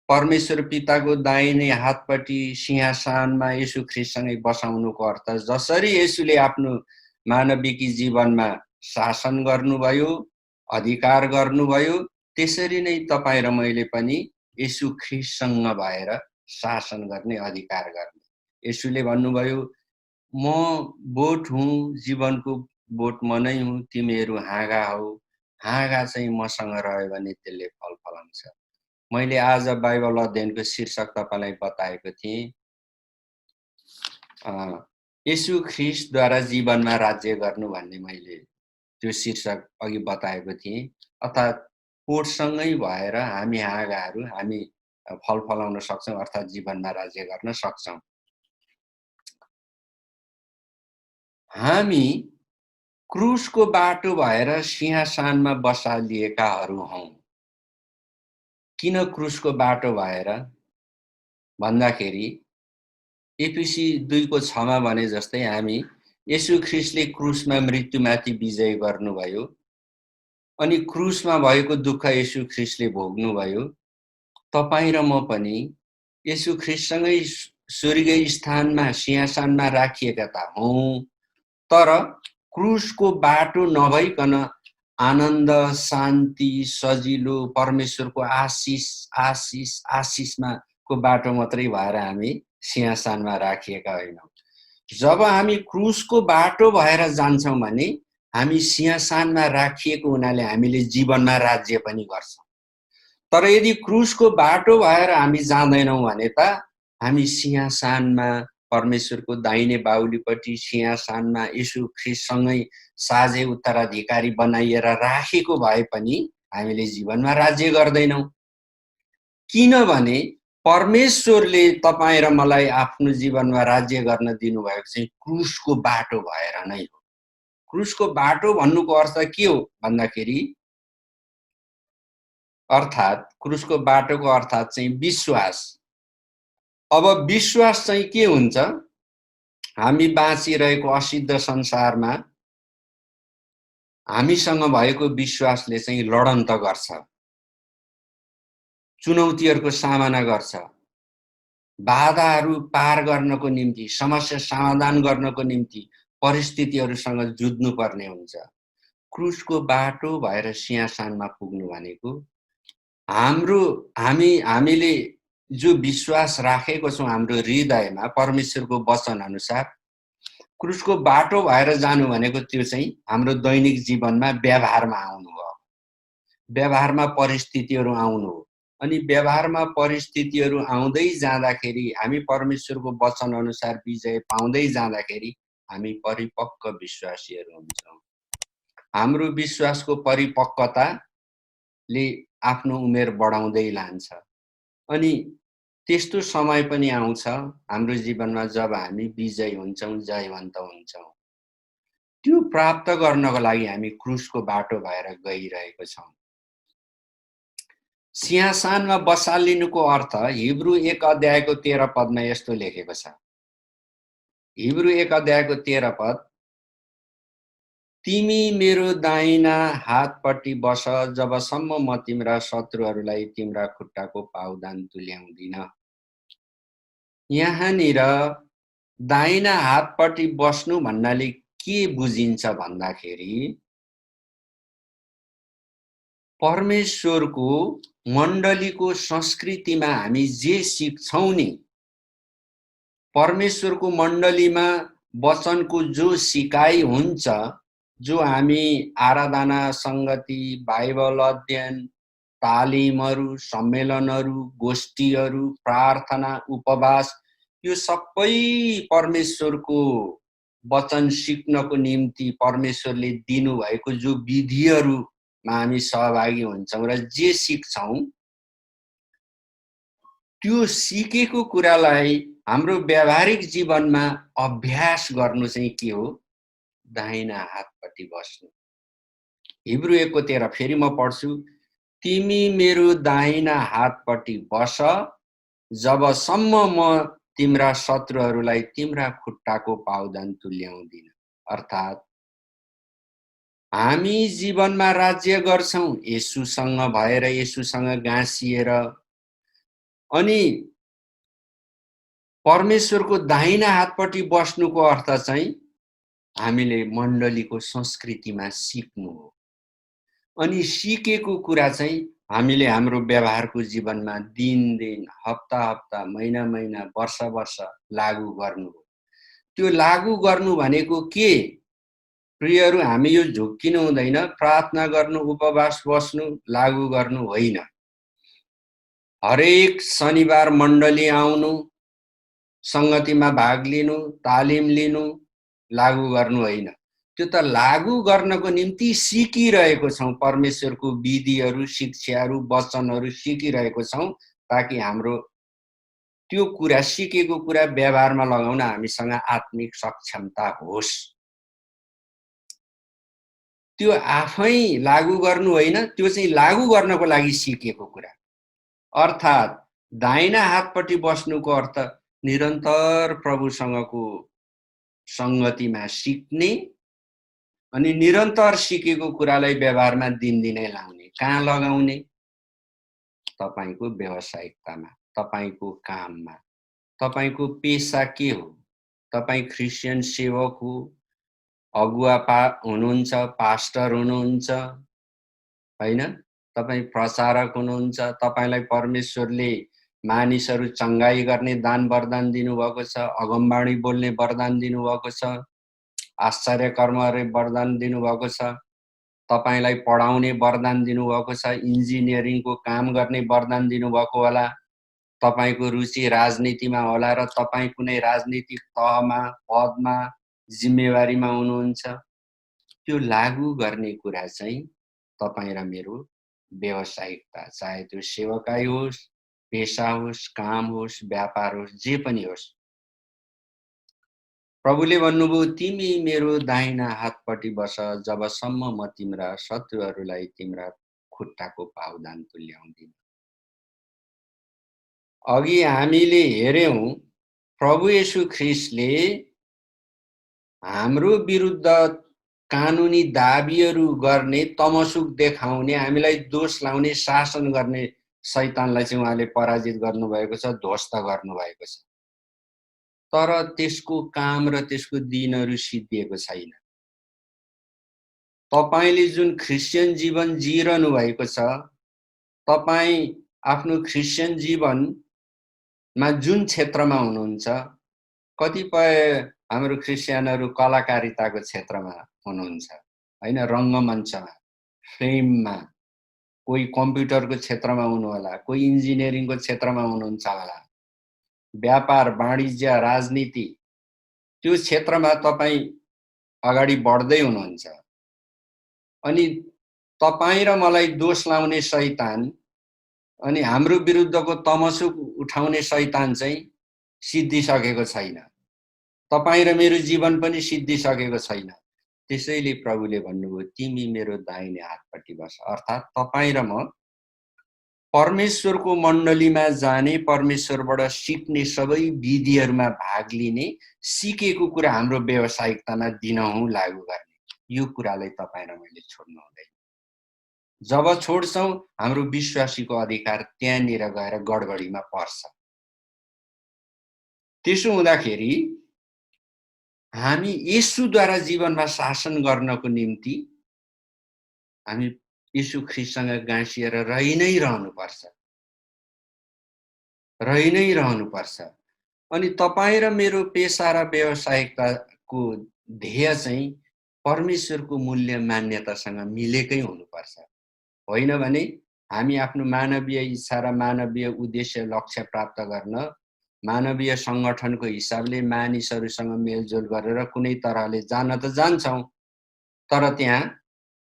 [SPEAKER 1] परमेश्वर पिताको दाहिने हातपट्टि सिंहासनमा येशू ख्रीष्टसँगै बसाउनुको अर्थ जसरी येशूले आफ्नो मानविकी जीवनमा शासन गर्नुभयो, अधिकार गर्नुभयो, त्यसरी नै तपाई र मैले पनि येशू ख्रीष्टसँग भएर शासन गर्ने, अधिकार गर्ने। येशूले भन्नुभयो, म बोट हुँ, जीवनको बोट म नै हुँ, तिमीहरू हाँगा हौ। हाँगा चाहिँ मसँग रह्यो भने त्यसले फल फलाउँछ। मैले आज बाइबल अध्ययनको शीर्षक तपाईलाई बताएको थिएँ। येशू ख्रीष्टद्वारा जीवनमा राज्य गर्नु भन्ने मैले त्यो शीर्षक अघि बताएको थिएँ। अर्थात् बोटसँगै भएर हामी हाँगाहरू हामी फल फलाउन सक्छौं, अर्थात् जीवनमा राज्य गर्न सक्छौं। हामी क्रुसको बाटो भएर सिंहासनमा बसालिएकाहरू हौं। किन क्रुसको बाटो भएर भन्दाखेरि एफिसी 2:6 भने जस्तै हामी येशू ख्रीष्टले क्रुसमा मृत्युमाथि विजय गर्नुभयो अनि क्रुसमा भएको दुःख येशू ख्रीष्टले भोग्नुभयो। तपाई र म पनि येशू ख्रीष्टसँगै स्वर्गीय स्थानमा सिंहासनमा राखिएका त हौं, तर क्रुसको बाटो नभइकन आनन्द, शान्ति, सजिलो, परमेश्वरको आशिषमा को बाटो मात्रै भएर हामी सिंहासनमा राखिएका होइनौं। जब हामी क्रुसको बाटो भएर जान्छौं भने हामी सिंहासनमा राखिएको हुनाले हामीले जीवनमा राज्य पनि गर्छौं। तर यदि क्रुसको बाटो भएर हामी जाँदैनौं भने त हामी सिंहासनमा परमेश्वरको दाहिने बाहुलीपट्टि सिंहासनमा येशू ख्रीष्टसँगै साझे उत्तराधिकारी बनाइएर राखेको भए पनि हामीले जीवनमा राज्य गर्दैनौं। किनभने परमेश्वरले तपाई र मलाई आफ्नो जीवनमा राज्य गर्न दिनुभएको चाहिँ क्रुसको बाटो भएर नै हो। क्रुसको बाटो भन्नुको अर्थ के हो भन्दाखेरि अर्थात् क्रुसको बाटोको अर्थात् चाहिँ विश्वास। अब विश्वास चाहिँ के हुन्छ? हामी बाँचिरहेको असिद्ध संसारमा हामीसँग भएको विश्वासले चाहिँ लडन्त गर्छ, चुनौतीहरूको सामना गर्छ, बाधाहरू पार गर्नको निम्ति, समस्या समाधान गर्नको निम्ति परिस्थितिहरूसँग जुझ्नु पर्ने हुन्छ। क्रुसको बाटो भएर सिंहासनमा पुग्नु भनेको हामीले जो विश्वास राखेको छौं हाम्रो हृदयमा परमेश्वरको वचन अनुसार, क्रुसको बाटो भएर जानु भनेको त्यो चाहिँ हाम्रो दैनिक जीवनमा व्यवहारमा आउनु हो। व्यवहारमा परिस्थितिहरू आउनु हो। अनि व्यवहारमा परिस्थितिहरू आउँदै जाँदाखेरि हामी परमेश्वरको वचन अनुसार विजय पाउँदै जाँदाखेरि हामी परिपक्व विश्वासीहरू हुन्छौं। हाम्रो विश्वासको परिपक्वताले आफ्नो उमेर बढाउँदै लान्छ अनि त्यस्तो समय पनि आउँछ हाम्रो जीवनमा जब हामी विजयी हुन्छौं, जयवन्त हुन्छौं। त्यो प्राप्त गर्नको लागि हामी क्रुसको बाटो भएर गइरहेको छौं। सिंहासनमा बसालिनुको अर्थ हिब्रू 1:13 पदमा यस्तो लेखेको छ। हिब्रू 1:13 तिमी मेरो दाहिना हातपट्टि बस जबसम्म म तिम्रा शत्रुहरूलाई तिम्रा खुट्टाको पाउदान तुल्याउँदिन। यहाँनिर दाहिना हातपट्टि बस्नु भन्नाले के बुझिन्छ भन्दाखेरि परमेश्वरको मण्डलीको संस्कृतिमा हामी जे सिक्छौं नि, परमेश्वरको मण्डलीमा वचनको जो सिकाइ हुन्छ, जो हामी आराधना संगति, बाइबल अध्ययन, तालिमहरू, सम्मेलनहरू, गोष्ठीहरू, प्रार्थना, उपवास, यो सबै परमेश्वरको वचन सिक्नको निम्ति परमेश्वरले दिनुभएको जो विधिहरूमा हामी सहभागी हुन्छौं र जे सिक्छौं, त्यो सिकेको कुरालाई हाम्रो व्यावहारिक जीवनमा अभ्यास गर्नु चाहिँ के हो? दाहिना हातपट्टि बस्नु। हिब्रू 1:13 फेरि म पढ्छु। तिमी मेरो दाहिना हातपट्टि बस, जबसम्म म तिम्रा शत्रुहरूलाई तिम्रा खुट्टाको पाउदन तुल्याउँदिन। अर्थात् हामी जीवनमा राज्य गर्छौं येशूसँग भएर, येशूसँग गाँसिएर, अनि परमेश्वरको दाहिना हातपट्टि बस्नुको अर्थ चाहिँ हामीले मण्डलीको संस्कृतिमा सिक्नु हो। अनि सिकेको कुरा चाहिँ हामीले हाम्रो व्यवहारको जीवनमा दिन, हप्ता, महिना, वर्ष लागू गर्नु हो। त्यो लागू गर्नु भनेको के? प्रियहरू, हामी यो झुक्किनु हुँदैन। प्रार्थना गर्नु, उपवास बस्नु लागू गर्नु होइन। हरेक शनिबार मण्डली आउनु, संगतिमा भाग लिनु, तालिम लिनु लागू गर्नु होइन। त्यो त लागू गर्नको निम्ति सिकिरहेको छौं। परमेश्वरको विधिहरू, शिक्षाहरू, वचनहरू सिकिरहेको छौं, ताकि हाम्रो त्यो कुरा, सिकेको कुरा व्यवहारमा लगाउन हामीसँग आत्मिक सक्षमता होस्। त्यो आफै लागू गर्नु होइन, त्यो चाहिँ लागू गर्नको लागि सिकेको कुरा। अर्थात् दाहिना हातपट्टि बस्नुको अर्थ निरन्तर प्रभुसँगको संगतिमा सिक्ने, अनि निरन्तर सिकेको कुरालाई व्यवहारमा दिनदिनै लाउने। कहाँ लगाउने? तपाईको व्यावसायिकतामा, तपाईको काममा। तपाईको पेशा के हो? तपाई ख्रिस्चियन सेवक हो, अगुवा हुनुहुन्छ, पास्टर हुनुहुन्छ, हैन? तपाई प्रचारक हुनुहुन्छ, तपाईलाई परमेश्वरले मानिसहरू चंगाई गर्ने दान वरदान दिनुभएको छ, अगमबाणी बोल्ने वरदान दिनुभएको छ, आश्चर्य कर्महरु वरदान दिनुभएको छ, तपाईलाई पढाउने वरदान दिनुभएको छ, इन्जिनियरिङको काम गर्ने वरदान दिनुभएको होला, तपाईको रुचि राजनीतिमा होला र तपाई कुनै राजनीतिक तहमा, पदमा, जिम्मेवारीमा हुनुहुन्छ। त्यो लागू गर्ने कुरा चाहिँ तपाई र मेरो व्यावसायिकता, चाहे त्यो सेवकाई होस्, पेशा होस्, काम होस्, व्यापार होस्, जे पनि होस्। प्रभुले भन्नुभयो, तिमी मेरो दाहिना हातपट्टि बस, जबसम्म म तिम्रा शत्रुहरूलाई तिम्रा खुट्टाको पाउदान तुल्याउँदिन। अघि हामीले हेर्यौं, प्रभु येशू ख्रीष्टले हाम्रो विरुद्ध कानुनी दाबीहरू गर्ने, तमसुक देखाउने, हामीलाई दोष लाउने, शासन गर्ने शैतानलाई चाहिँ उहाँले पराजित गर्नुभएको छ, ध्वस्त गर्नुभएको छ। तर त्यसको काम र त्यसको दिनहरू सिद्धिएको छैन। तपाईले जुन ख्रिस्चियन जीवन जिरहनु भएको छ, तपाई आफ्नो ख्रिस्चियन जीवनमा जुन क्षेत्रमा हुनुहुन्छ, कतिपय हाम्रो ख्रिस्चियनहरू कलाकारिताको क्षेत्रमा हुनुहुन्छ, हैन? रङ्गमञ्चमा, फिल्ममा, कोही कम्प्युटरको क्षेत्रमा हुनु होला, कोही इन्जिनियरिङको क्षेत्रमा हुनुहुन्छ होला, व्यापार, वाणिज्य, राजनीति, त्यो क्षेत्रमा तपाई अगाडि बढ्दै हुनुहुन्छ। अनि तपाई र मलाई दोष लाउने शैतान, अनि हाम्रो विरुद्धको तमसुक उठाउने शैतान चाहिँ सिद्धिसकेको छैन। तपाई र मेरो जीवन पनि सिद्धिसकेको छैन। त्यसैले प्रभुले भन्नुभयो, तिमी मेरो दाहिने हातपट्टि बस। अर्थात् तपाई र म परमेश्वरको मण्डलीमा जाने, परमेश्वरबाट सिक्ने, सबै विधिहरूमा भाग लिने, सिकेको कुरा हाम्रो व्यावसायिकतामा दिनहुँ लागू गर्ने। यो कुरालाई तपाई र मैले छोड्नु हुँदैन। जब छोड्छौं, हाम्रो विश्वासीको अधिकार त्यहाँनिर गएर गडबडीमा पर्छ। त्यसो हुँदाखेरि हामी येशूद्वारा जीवनमा शासन गर्नको निम्ति हामी येशू ख्रीष्टसँग गाँसिएर रहि नै रहनुपर्छ। अनि तपाईं र मेरो पेशा र व्यावसायिकताको ध्येय चाहिँ परमेश्वरको मूल्य मान्यतासँग मिलेकै हुनुपर्छ। होइन भने हामी आफ्नो मानवीय इच्छा र मानवीय उद्देश्य लक्ष्य प्राप्त गर्न मानवीय संगठनको हिसाबले मानिसहरूसँग मेलजोल गरेर कुनै तरहले जान त जान्छौँ, तर त्यहाँ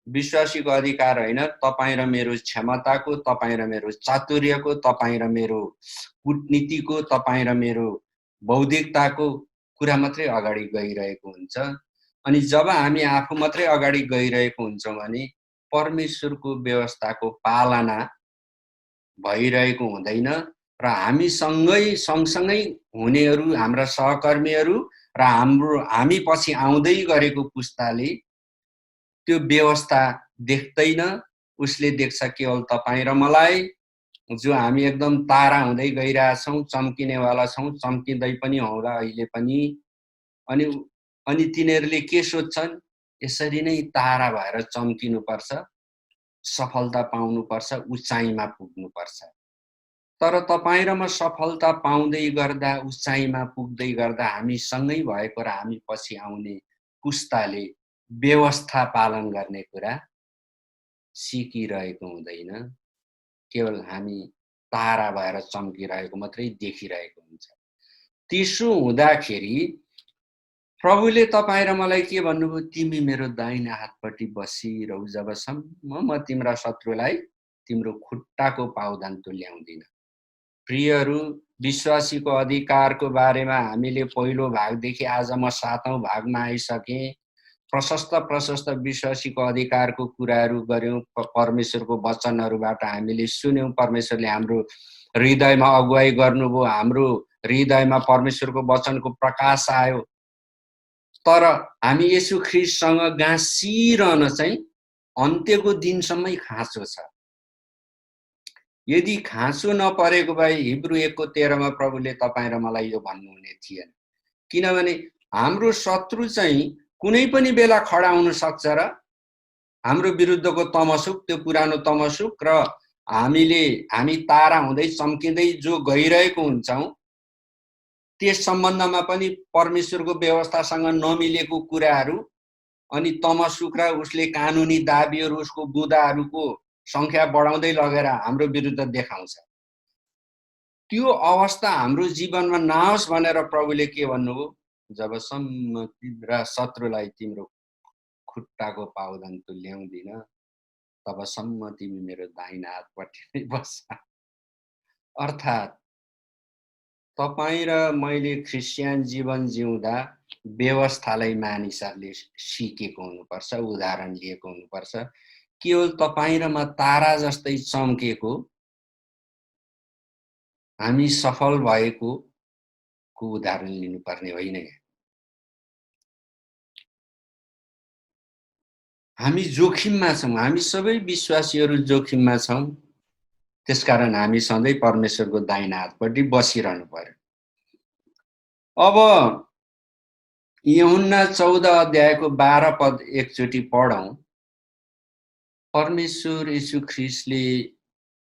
[SPEAKER 1] विश्वासीको अधिकार होइन, तपाईं र मेरो क्षमताको, तपाईं र मेरो चातुर्यको, तपाईं र मेरो कूटनीतिको, तपाईं र मेरो बौद्धिकताको कुरा मात्रै अगाडि गइरहेको हुन्छ। अनि जब हामी आफू मात्रै अगाडि गइरहेको हुन्छौँ भने परमेश्वरको व्यवस्थाको पालना भइरहेको हुँदैन र हामी सँगसँगै हुनेहरू, हाम्रा सहकर्मीहरू र हामी पछि आउँदै गरेको पुस्ताले त्यो व्यवस्था देख्दैन। उसले देख्छ केवल तपाईं र मलाई, जो हामी एकदम तारा हुँदै गइरहेछौँ, चम्किनेवाला छौँ, चम्किँदै पनि हौला अहिले पनि। अनि तिनीहरूले के सोच्छन्? यसरी नै तारा भएर चम्किनुपर्छ, सफलता पाउनुपर्छ, उचाइमा पुग्नुपर्छ। तर तपाईं र म सफलता पाउँदै गर्दा, उचाइमा पुग्दै गर्दा हामी सँगै भएको र हामी पछि आउने पुस्ताले व्यवस्था पालन गर्ने कुरा सिकिरहेको हुँदैन। केवल हामी तारा भएर चम्किरहेको मात्रै देखिरहेको हुन्छ। त्यसो हुँदाखेरि प्रभुले तपाईं र मलाई के भन्नुभयो? तिमी मेरो दाहिने हातपट्टि बसिरहु जबसम्म म तिम्रा शत्रुलाई तिम्रो खुट्टाको पाउदान तुल्याउँदिन। प्रियहरू, विश्वासीको अधिकारको बारेमा हामीले पहिलो भागदेखि आज म 7औं भागमा आइसकेँ। प्रशस्त विश्वासीको अधिकारको कुराहरू गर्यौं। परमेश्वरको वचनहरूबाट हामीले सुन्यौं। परमेश्वरले हाम्रो हृदयमा अगुवाई गर्नुभयो। हाम्रो हृदयमा परमेश्वरको वचनको प्रकाश आयो। तर हामी येशू ख्रीष्टसँग गाँसिरहन चाहिँ अन्त्यको दिनसम्मै खाँचो छ। यदि खाँचो नपरेको भए हिब्रू 1:13 मा प्रभुले तपाईं र मलाई यो भन्नुहुने थिएन। किनभने हाम्रो शत्रु चाहिँ कुनै पनि बेला खडा हुन सक्छ र हाम्रो विरुद्धको तमसुक, त्यो पुरानो तमसुक र हामी तारा हुँदै चम्किँदै जो गइरहेको हुन्छौं, त्यस सम्बन्धमा पनि परमेश्वरको व्यवस्थासँग नमिलेको कुराहरू अनि तमसुक र उसले कानुनी दाबीहरू, उसको बुँदाहरूको संख्या बढाउँदै लगेर हाम्रो विरुद्ध देखाउँछ। त्यो अवस्था हाम्रो जीवनमा नआओस् भनेर प्रभुले के भन्नुभयो? जबसम्म तिम्रा शत्रुलाई तिम्रो खुट्टाको पाउदान तुल्याउँदिन, तबसम्म तिमी मेरो दाहिना हातपट्टि नै बस। अर्थात् तपाईं र मैले ख्रिस्टियन जीवन जिउँदा व्यवस्थालाई मानिसहरूले सिकेको हुनुपर्छ, उदाहरण लिएको हुनुपर्छ। केवल तपाईं र म तारा जस्तै चम्केको, हामी सफल भएको उदाहरण लिनुपर्ने होइन। हामी जोखिममा छौं। हामी सबै विश्वासीहरू जोखिममा छौं। त्यसकारण हामी सधैँ परमेश्वरको दाहिना हातपट्टि बसिरहनु पर्यो। अब यूहन्ना 14 अध्यायको 12 पद एकचोटि पढौं। परमेश्वर येशू ख्रीष्टले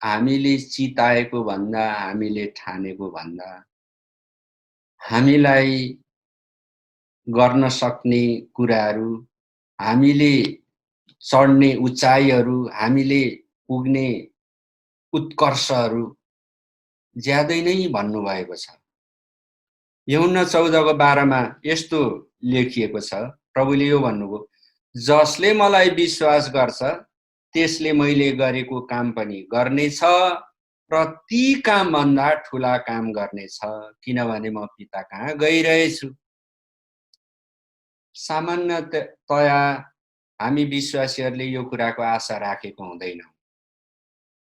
[SPEAKER 1] हामीले चिताएको भन्दा, हामीले ठानेको भन्दा, हामीलाई गर्न सक्ने कुराहरू, हामीले चढ्ने उचाइहरू, हामीले पुग्ने उत्कर्षहरू ज्यादै नै भन्नुभएको छ। यूहन्ना 14 को 12 मा यस्तो लेखिएको छ, प्रभुले यो भन्नुभयो, जसले मलाई विश्वास गर्छ त्यसले मैले गरेको काम पनि गर्नेछ र ती काम भन्दा ठूला काम गर्नेछ, किनभने म पिता कहाँ गइरहेछु। सामान्यतया हामी विश्वासीहरूले यो कुराको आशा राखेको हुँदैनौँ।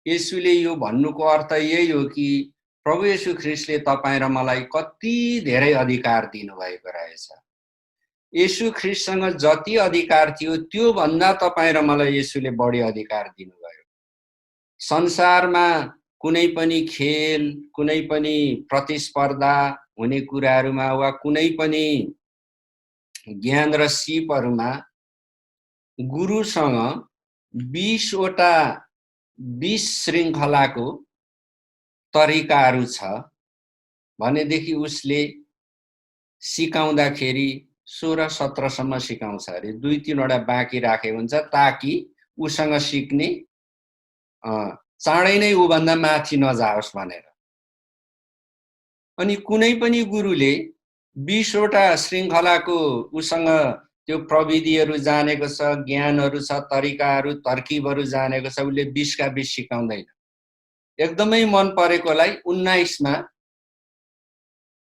[SPEAKER 1] येशूले यो भन्नुको अर्थ यही हो कि प्रभु येशू ख्रीष्टले तपाईं र मलाई कति धेरै अधिकार दिनुभएको रहेछ। येशू ख्रीष्टसँग जति अधिकार थियो त्यो भन्दा तपाईं र मलाई येशूले बढी अधिकार दिनुभयो। संसारमा कुनै पनि खेल, कुनै पनि प्रतिस्पर्धा हुने कुराहरूमा वा कुनै पनि ज्ञान र सिपहरूमा गुरुसँग 20 वटा 20 श्रृङ्खलाको तरिकाहरू छ भनेदेखि उसले सिकाउँदाखेरि 16-17 सम्म सिकाउँछ अरे, 2-3 वटा बाँकी राखेको हुन्छ ताकि उसँग सिक्ने चाँडै नै उभन्दा माथि नजाओस् भनेर। अनि कुनै पनि गुरुले 20 वटा श्रृङ्खलाको उसँग त्यो प्रविधिहरू जानेको छ, ज्ञानहरू छ, तरिकाहरू, तरकिबहरू जानेको छ, उसले 20 का 20 सिकाउँदैन। एकदमै मन परेकोलाई 19 मा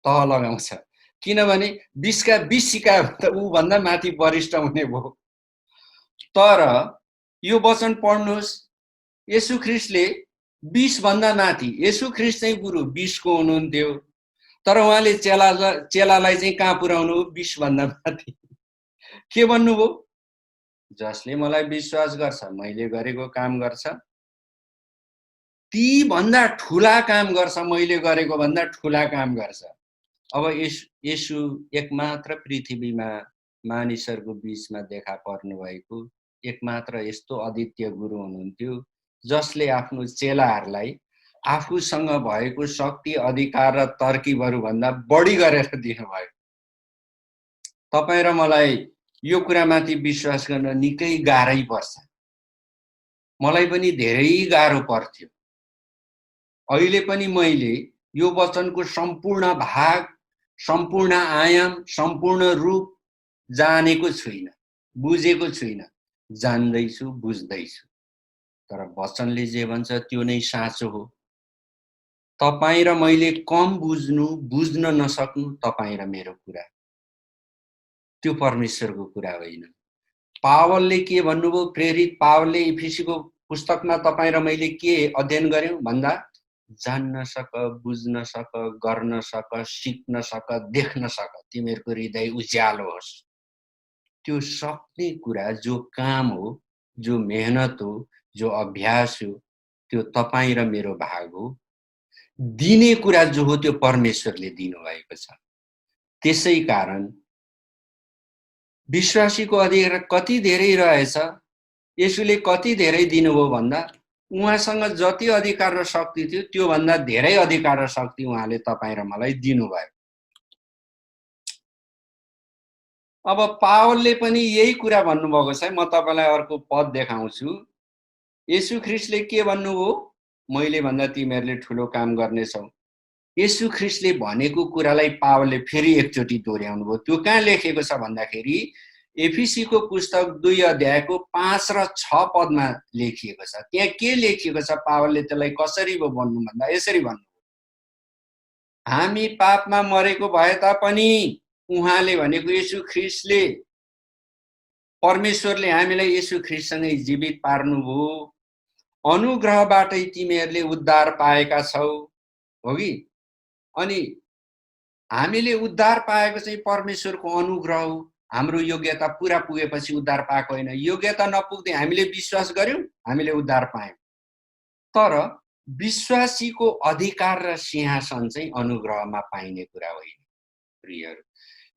[SPEAKER 1] तह लगाउँछ, किनभने 20 का 20 सिकायो त ऊ भन्दा माथि वरिष्ठ हुने भयो। तर यो वचन पढ्नुहोस्, येशू ख्रीष्टले 20 भन्दा माथि, येशू ख्रीष्ट चाहिँ गुरु 20 को हुनुहुन्थ्यो, तर उहाँले चेलालाई चाहिँ कहाँ पुर्याउनु? 20 भन्दा माथि। के भन्नुभयो? जसले मलाई विश्वास गर्छ, मैले गरेको काम गर्छ, ती भन्दा ठुला काम गर्छ, मैले गरेको भन्दा ठुला काम गर्छ। अब येशू एकमात्र पृथ्वीमा मानिसहरूको बीचमा देखा पर्नु भएको एकमात्र यस्तो अद्वितीय गुरु हुनुहुन्थ्यो जसले आफ्नो चेलाहरूलाई आफूसँग भएको शक्ति, अधिकार र तरकिबहरू भन्दा बढी गरेर दिनुभयो। तपाईं र मलाई यो कुरामाथि विश्वास गर्न निकै गाह्रै पर्छ। मलाई पनि धेरै गाह्रो पर्थ्यो। अहिले पनि मैले यो वचनको सम्पूर्ण भाग, सम्पूर्ण आयाम, सम्पूर्ण रूप जानेको छुइनँ, बुझेको छुइनँ, जान्दैछु, बुझ्दैछु। तर वचनले जे भन्छ त्यो नै साँचो हो। तपाईं र मैले कम बुझ्नु, बुझ्न नसक्नु तपाईं र मेरो कुरा, त्यो परमेश्वरको कुरा होइन। पावलले के भन्नुभयो? प्रेरित पावलले इफिसीको पुस्तकमा तपाईं र मैले के अध्ययन गर्यौं भन्दा जान्न सक, बुझ्न सक, गर्न सक, सिक्न सक, देख्न सक, तिमीहरूको हृदय उज्यालो होस्। त्यो सक्ने कुरा, जो काम हो, जो मेहनत हो, जो अभ्यास हो, त्यो तपाईं र मेरो भाग हो। दिने कुरा जो हो त्यो परमेश्वरले दिनुभएको छ। त्यसै कारण विश्वासीको अधिकार कति धेरै रहेछ, येशूले कति धेरै दिनुभयो भन्दा उहाँसँग जति अधिकार र शक्ति थियो त्यो भन्दा धेरै अधिकार र शक्ति उहाँले तपाईं र मलाई दिनुभयो। अब पावलले पनि यही कुरा भन्नुभएको छ। म तपाईलाई अर्को पद देखाउँछु। येशू ख्रीष्टले के भन्नुभयो? मैले भन्दा तिमीहरूले ठुलो काम गर्नेछौ। येशू ख्रीष्टले भनेको कुरालाई पावलले फेरि एकचोटि दोहोर्याउनु भयो। त्यो कहाँ लेखेको छ भन्दाखेरि एफिसीको पुस्तक 2 अध्यायको 5 र 6 पदमा लेखिएको छ। त्यहाँ के लेखिएको छ? पावलले त्यसलाई कसरी भन्नु भन्दा यसरी भन्नु, हामी पापमा मरेको भए तापनि उहाँले भनेको येशू ख्रीष्टले, परमेश्वरले हामीलाई येशू ख्रीष्टसँगै जीवित पार्नुभयो। अनुग्रहबाटै तिमीहरूले उद्धार पाएका छौ, हो कि? अनि हामीले उद्धार पाएको चाहिँ परमेश्वरको अनुग्रह हो। हाम्रो योग्यता पुरा पुगेपछि उद्धार पाएको होइन। योग्यता नपुग्दै हामीले विश्वास गर्यौं, हामीले उद्धार पायौं। तर विश्वासीको अधिकार र सिंहासन चाहिँ अनुग्रहमा पाइने कुरा होइन। प्रियहरू,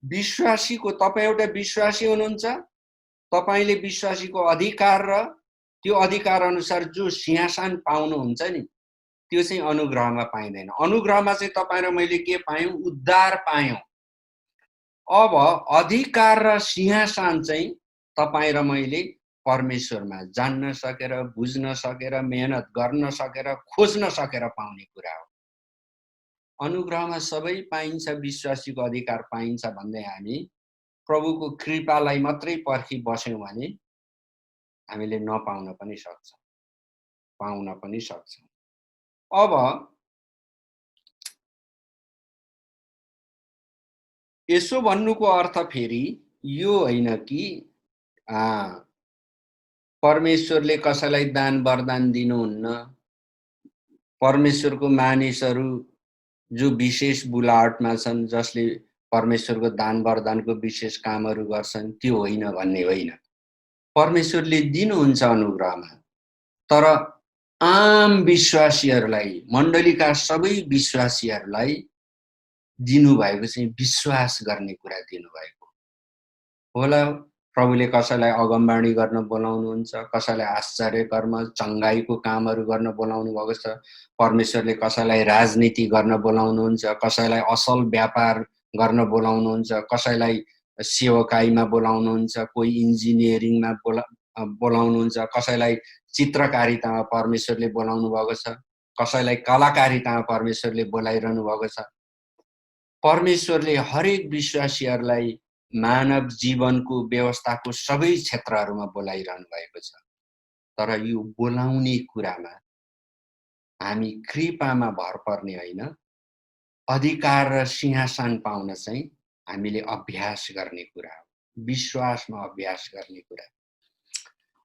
[SPEAKER 1] विश्वासीको, तपाईं एउटा विश्वासी हुनुहुन्छ, तपाईंले विश्वासीको अधिकार र त्यो अधिकार अनुसार जो सिंहासन पाउनुहुन्छ नि, त्यो चाहिँ अनुग्रहमा पाइँदैन। अनुग्रहमा चाहिँ तपाईं र मैले के पायौं? उद्धार पायौं। अब अधिकार र सिंहासन चाहिँ तपाईं र मैले परमेश्वरमा जान्न सकेर, बुझ्न सकेर, मेहनत गर्न सकेर, खोज्न सकेर पाउने कुरा हो। अनुग्रहमा सबै पाइन्छ, विश्वासीको अधिकार पाइन्छ भन्दै हामी प्रभुको कृपालाई मात्रै पर्खी बस्यौं भने हामीले नपाउन पनि सक्छौं, पाउन पनि सक्छौं। अब यसो भन्नुको अर्थ फेरि यो होइन कि परमेश्वरले कसैलाई दान वरदान दिनुहुन्न, परमेश्वरको मानिसहरू जो विशेष बुलावटमा छन्, जसले परमेश्वरको दान वरदानको विशेष कामहरू गर्छन्, त्यो होइन भन्ने होइन। परमेश्वरले दिनुहुन्छ अनुग्रहमा, तर आम विश्वासीहरूलाई, मण्डलीका सबै विश्वासीहरूलाई दिनुभएको चाहिँ विश्वास गर्ने कुरा दिनुभएको। होला प्रभुले कसैलाई अगमबाणी गर्न बोलाउनुहुन्छ, कसैलाई आश्चर्य कर्म, चङ्गाईको कामहरू गर्न बोलाउनु भएको छ। परमेश्वरले कसैलाई राजनीति गर्न बोलाउनुहुन्छ, कसैलाई असल व्यापार गर्न बोलाउनुहुन्छ, कसैलाई सेवकाईमा बोलाउनुहुन्छ, कोही इन्जिनियरिङमा बोलाउनुहुन्छ, कसैलाई चित्रकारितामा परमेश्वरले बोलाउनु भएको छ, कसैलाई कलाकारितामा परमेश्वरले बोलाइरहनु भएको छ। परमेश्वरले हरेक विश्वासीहरूलाई मानव जीवनको व्यवस्थाको सबै क्षेत्रहरूमा बोलाइरहनु भएको छ। तर यो बोलाउने कुरामा हामी कृपामा भर पर्ने होइन, अधिकार र सिंहासन पाउन चाहिँ हामीले अभ्यास गर्ने कुरा हो, विश्वासमा अभ्यास गर्ने कुरा।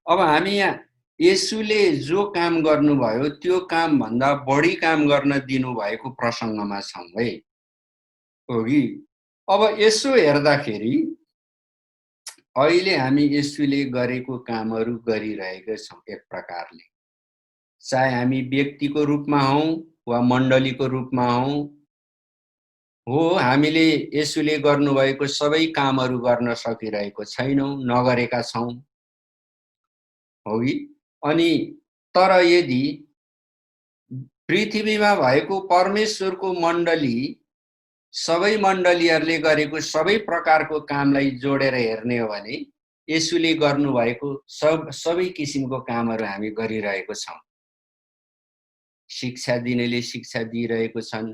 [SPEAKER 1] अब हामी यहाँ येशूले जो काम गर्नुभयो त्यो काम भन्दा बढी काम गर्न दिनुभएको प्रसङ्गमा छौँ है, हो कि? अब यसो हेर्दाखेरि अहिले हामी येशूले गरेको कामहरू गरिरहेका छौँ एक प्रकारले, चाहे हामी व्यक्तिको रूपमा हौँ वा मण्डलीको रूपमा हौँ। हो, हामीले येशूले गर्नुभएको सबै कामहरू गर्न सकिरहेको छैनौँ, नगरेका छौँ, हो कि? अनि तर यदि पृथ्वीमा भएको परमेश्वरको मण्डली सबै मण्डलीहरूले गरेको सबै प्रकारको कामलाई जोडेर हेर्ने हो भने येशूले गर्नुभएको सबै किसिमको कामहरू हामी गरिरहेको छौँ। शिक्षा दिनेले शिक्षा दिइरहेको छन्,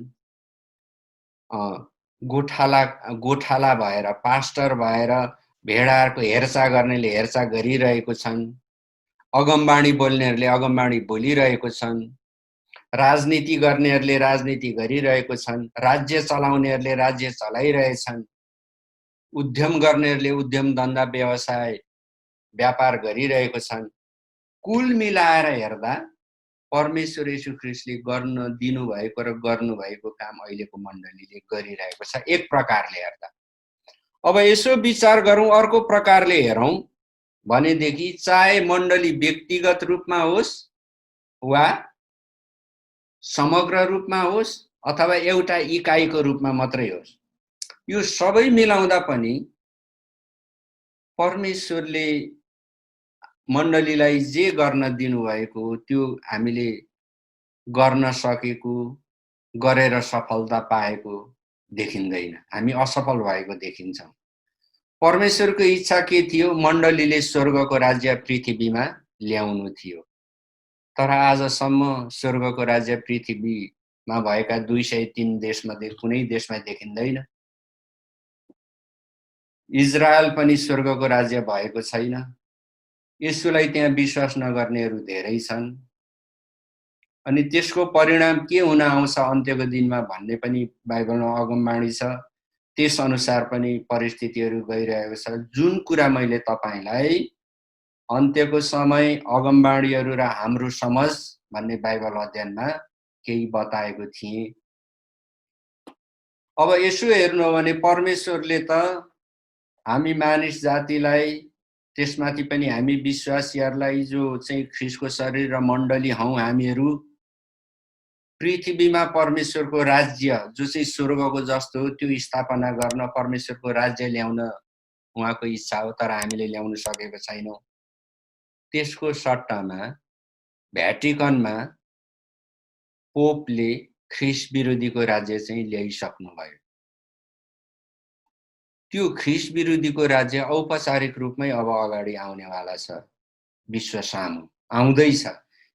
[SPEAKER 1] गोठाला भएर पास्टर भएर भेडाहरूको हेरचाह गर्नेले हेरचाह गरिरहेको छन्, अगमबाणी बोल्नेहरूले अगमबाणी बोलिरहेको छन्, राजनीति गर्नेहरूले राजनीति गरिरहेको छन्, राज्य चलाउनेहरूले राज्य चलाइरहेछन्, उद्यम गर्नेहरूले उद्यम धन्दा व्यवसाय व्यापार गरिरहेको छन्। कुल मिलाएर हेर्दा परमेश्वर येशू ख्रीष्टले गर्न दिनुभएको र गर्नुभएको काम अहिलेको मण्डलीले गरिरहेको छ एक प्रकारले हेर्दा। अब यसो विचार गरौँ, अर्को प्रकारले हेरौँ भनेदेखि चाहे मण्डली व्यक्तिगत रूपमा होस् वा समग्र रूपमा होस् अथवा एउटा इकाइको रूपमा मात्रै होस्, यो सबै मिलाउँदा पनि परमेश्वरले मण्डलीलाई जे गर्न दिनुभएको त्यो हामीले गर्न सकेको, गरेर सफलता पाएको देखिँदैन, हामी असफल भएको देखिन्छौँ। परमेश्वरको इच्छा के थियो? मण्डलीले स्वर्गको राज्य पृथ्वीमा ल्याउनु थियो। तर आजसम्म स्वर्गको राज्य पृथ्वीमा भएका 203 देशमध्ये कुनै देशमा देखिँदैन। इजरायल पनि स्वर्गको राज्य भएको छैन। येशूलाई त्यहाँ विश्वास नगर्नेहरू धेरै छन्। अनि त्यसको परिणाम के हुन आउँछ अन्त्यको दिनमा भन्ने पनि बाइबलमा अगमबाणी छ। त्यस अनुसार पनि परिस्थितिहरू गइरहेको छ। जुन कुरा मैले तपाईलाई अन्त्यको समय अगमबाणीहरू र हाम्रो समझ भन्ने बाइबल अध्ययनमा केही बताएको थिएँ। अब यसो हेर्नु हो भने परमेश्वरले त हामी मानिस जातिलाई, त्यसमाथि पनि हामी विश्वासीहरूलाई जो चाहिँ ख्रीष्टको शरीर र मण्डली हौँ हामीहरू, पृथ्वीमा परमेश्वरको राज्य जो चाहिँ स्वर्गको जस्तो हो त्यो स्थापना गर्न परमेश्वरको राज्य ल्याउन उहाँको इच्छा हो, तर हामीले ल्याउन सकेको छैनौँ। त्यसको सट्टामा भ्याटिकनमा पोपले ख्रीष्ट विरोधीको राज्य चाहिँ ल्याइसक्नुभयो। त्यो ख्रीष्ट विरोधीको राज्य औपचारिक रूपमै अब अगाडि आउनेवाला छ, विश्व सामु आउँदैछ।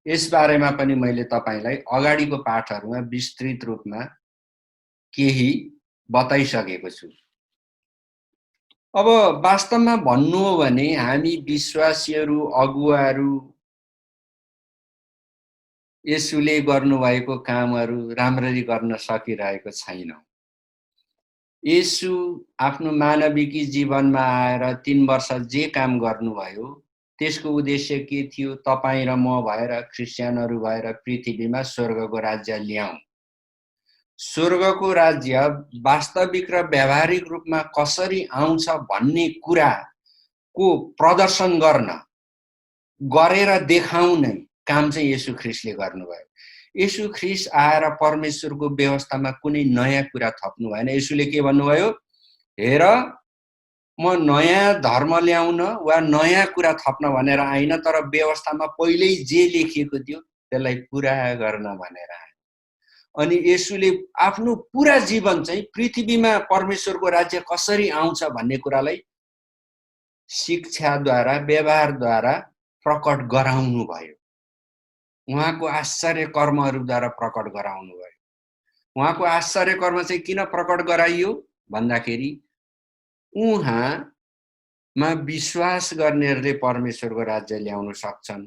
[SPEAKER 1] यसबारेमा पनि मैले तपाईलाई अगाडिको पाठहरूमा विस्तृत रूपमा केही बताइसकेको छु। अब वास्तवमा भन्नु हो भने हामी विश्वासीहरू, अगुवाहरू येशूले गर्नुभएको कामहरू राम्ररी गर्न सकिरहेको छैनौँ। येशू आफ्नो मानविकी जीवनमा आएर 3 वर्ष जे काम गर्नुभयो त्यसको उद्देश्य के थियो? तपाईँ र म भएर, क्रिस्चियनहरू भएर पृथ्वीमा स्वर्गको राज्य ल्याउँ। स्वर्गको राज्य वास्तविक र व्यावहारिक रूपमा कसरी आउँछ भन्ने कुराको प्रदर्शन गरेर देखाउने काम चाहिँ येशू ख्रीष्टले गर्नुभयो। येशू ख्रीष्ट आएर परमेश्वरको व्यवस्थामा कुनै नयाँ कुरा थप्नु भएन। येशूले के भन्नुभयो? हेर, म नयाँ धर्म ल्याउन वा नयाँ कुरा थप्न भनेर आइन, तर व्यवस्थामा पहिल्यै जे लेखिएको थियो त्यसलाई पुरा गर्न भनेर आए। अनि येशूले आफ्नो पुरा जीवन चाहिँ पृथ्वीमा परमेश्वरको राज्य कसरी आउँछ भन्ने कुरालाई शिक्षाद्वारा, व्यवहारद्वारा प्रकट गराउनु भयो। उहाँको आश्चर्य कर्महरूद्वारा प्रकट गराउनु भयो। उहाँको आश्चर्य कर्म चाहिँ किन प्रकट गराइयो भन्दाखेरि उहाँमा विश्वास गर्नेहरूले परमेश्वरको राज्य ल्याउन सक्छन्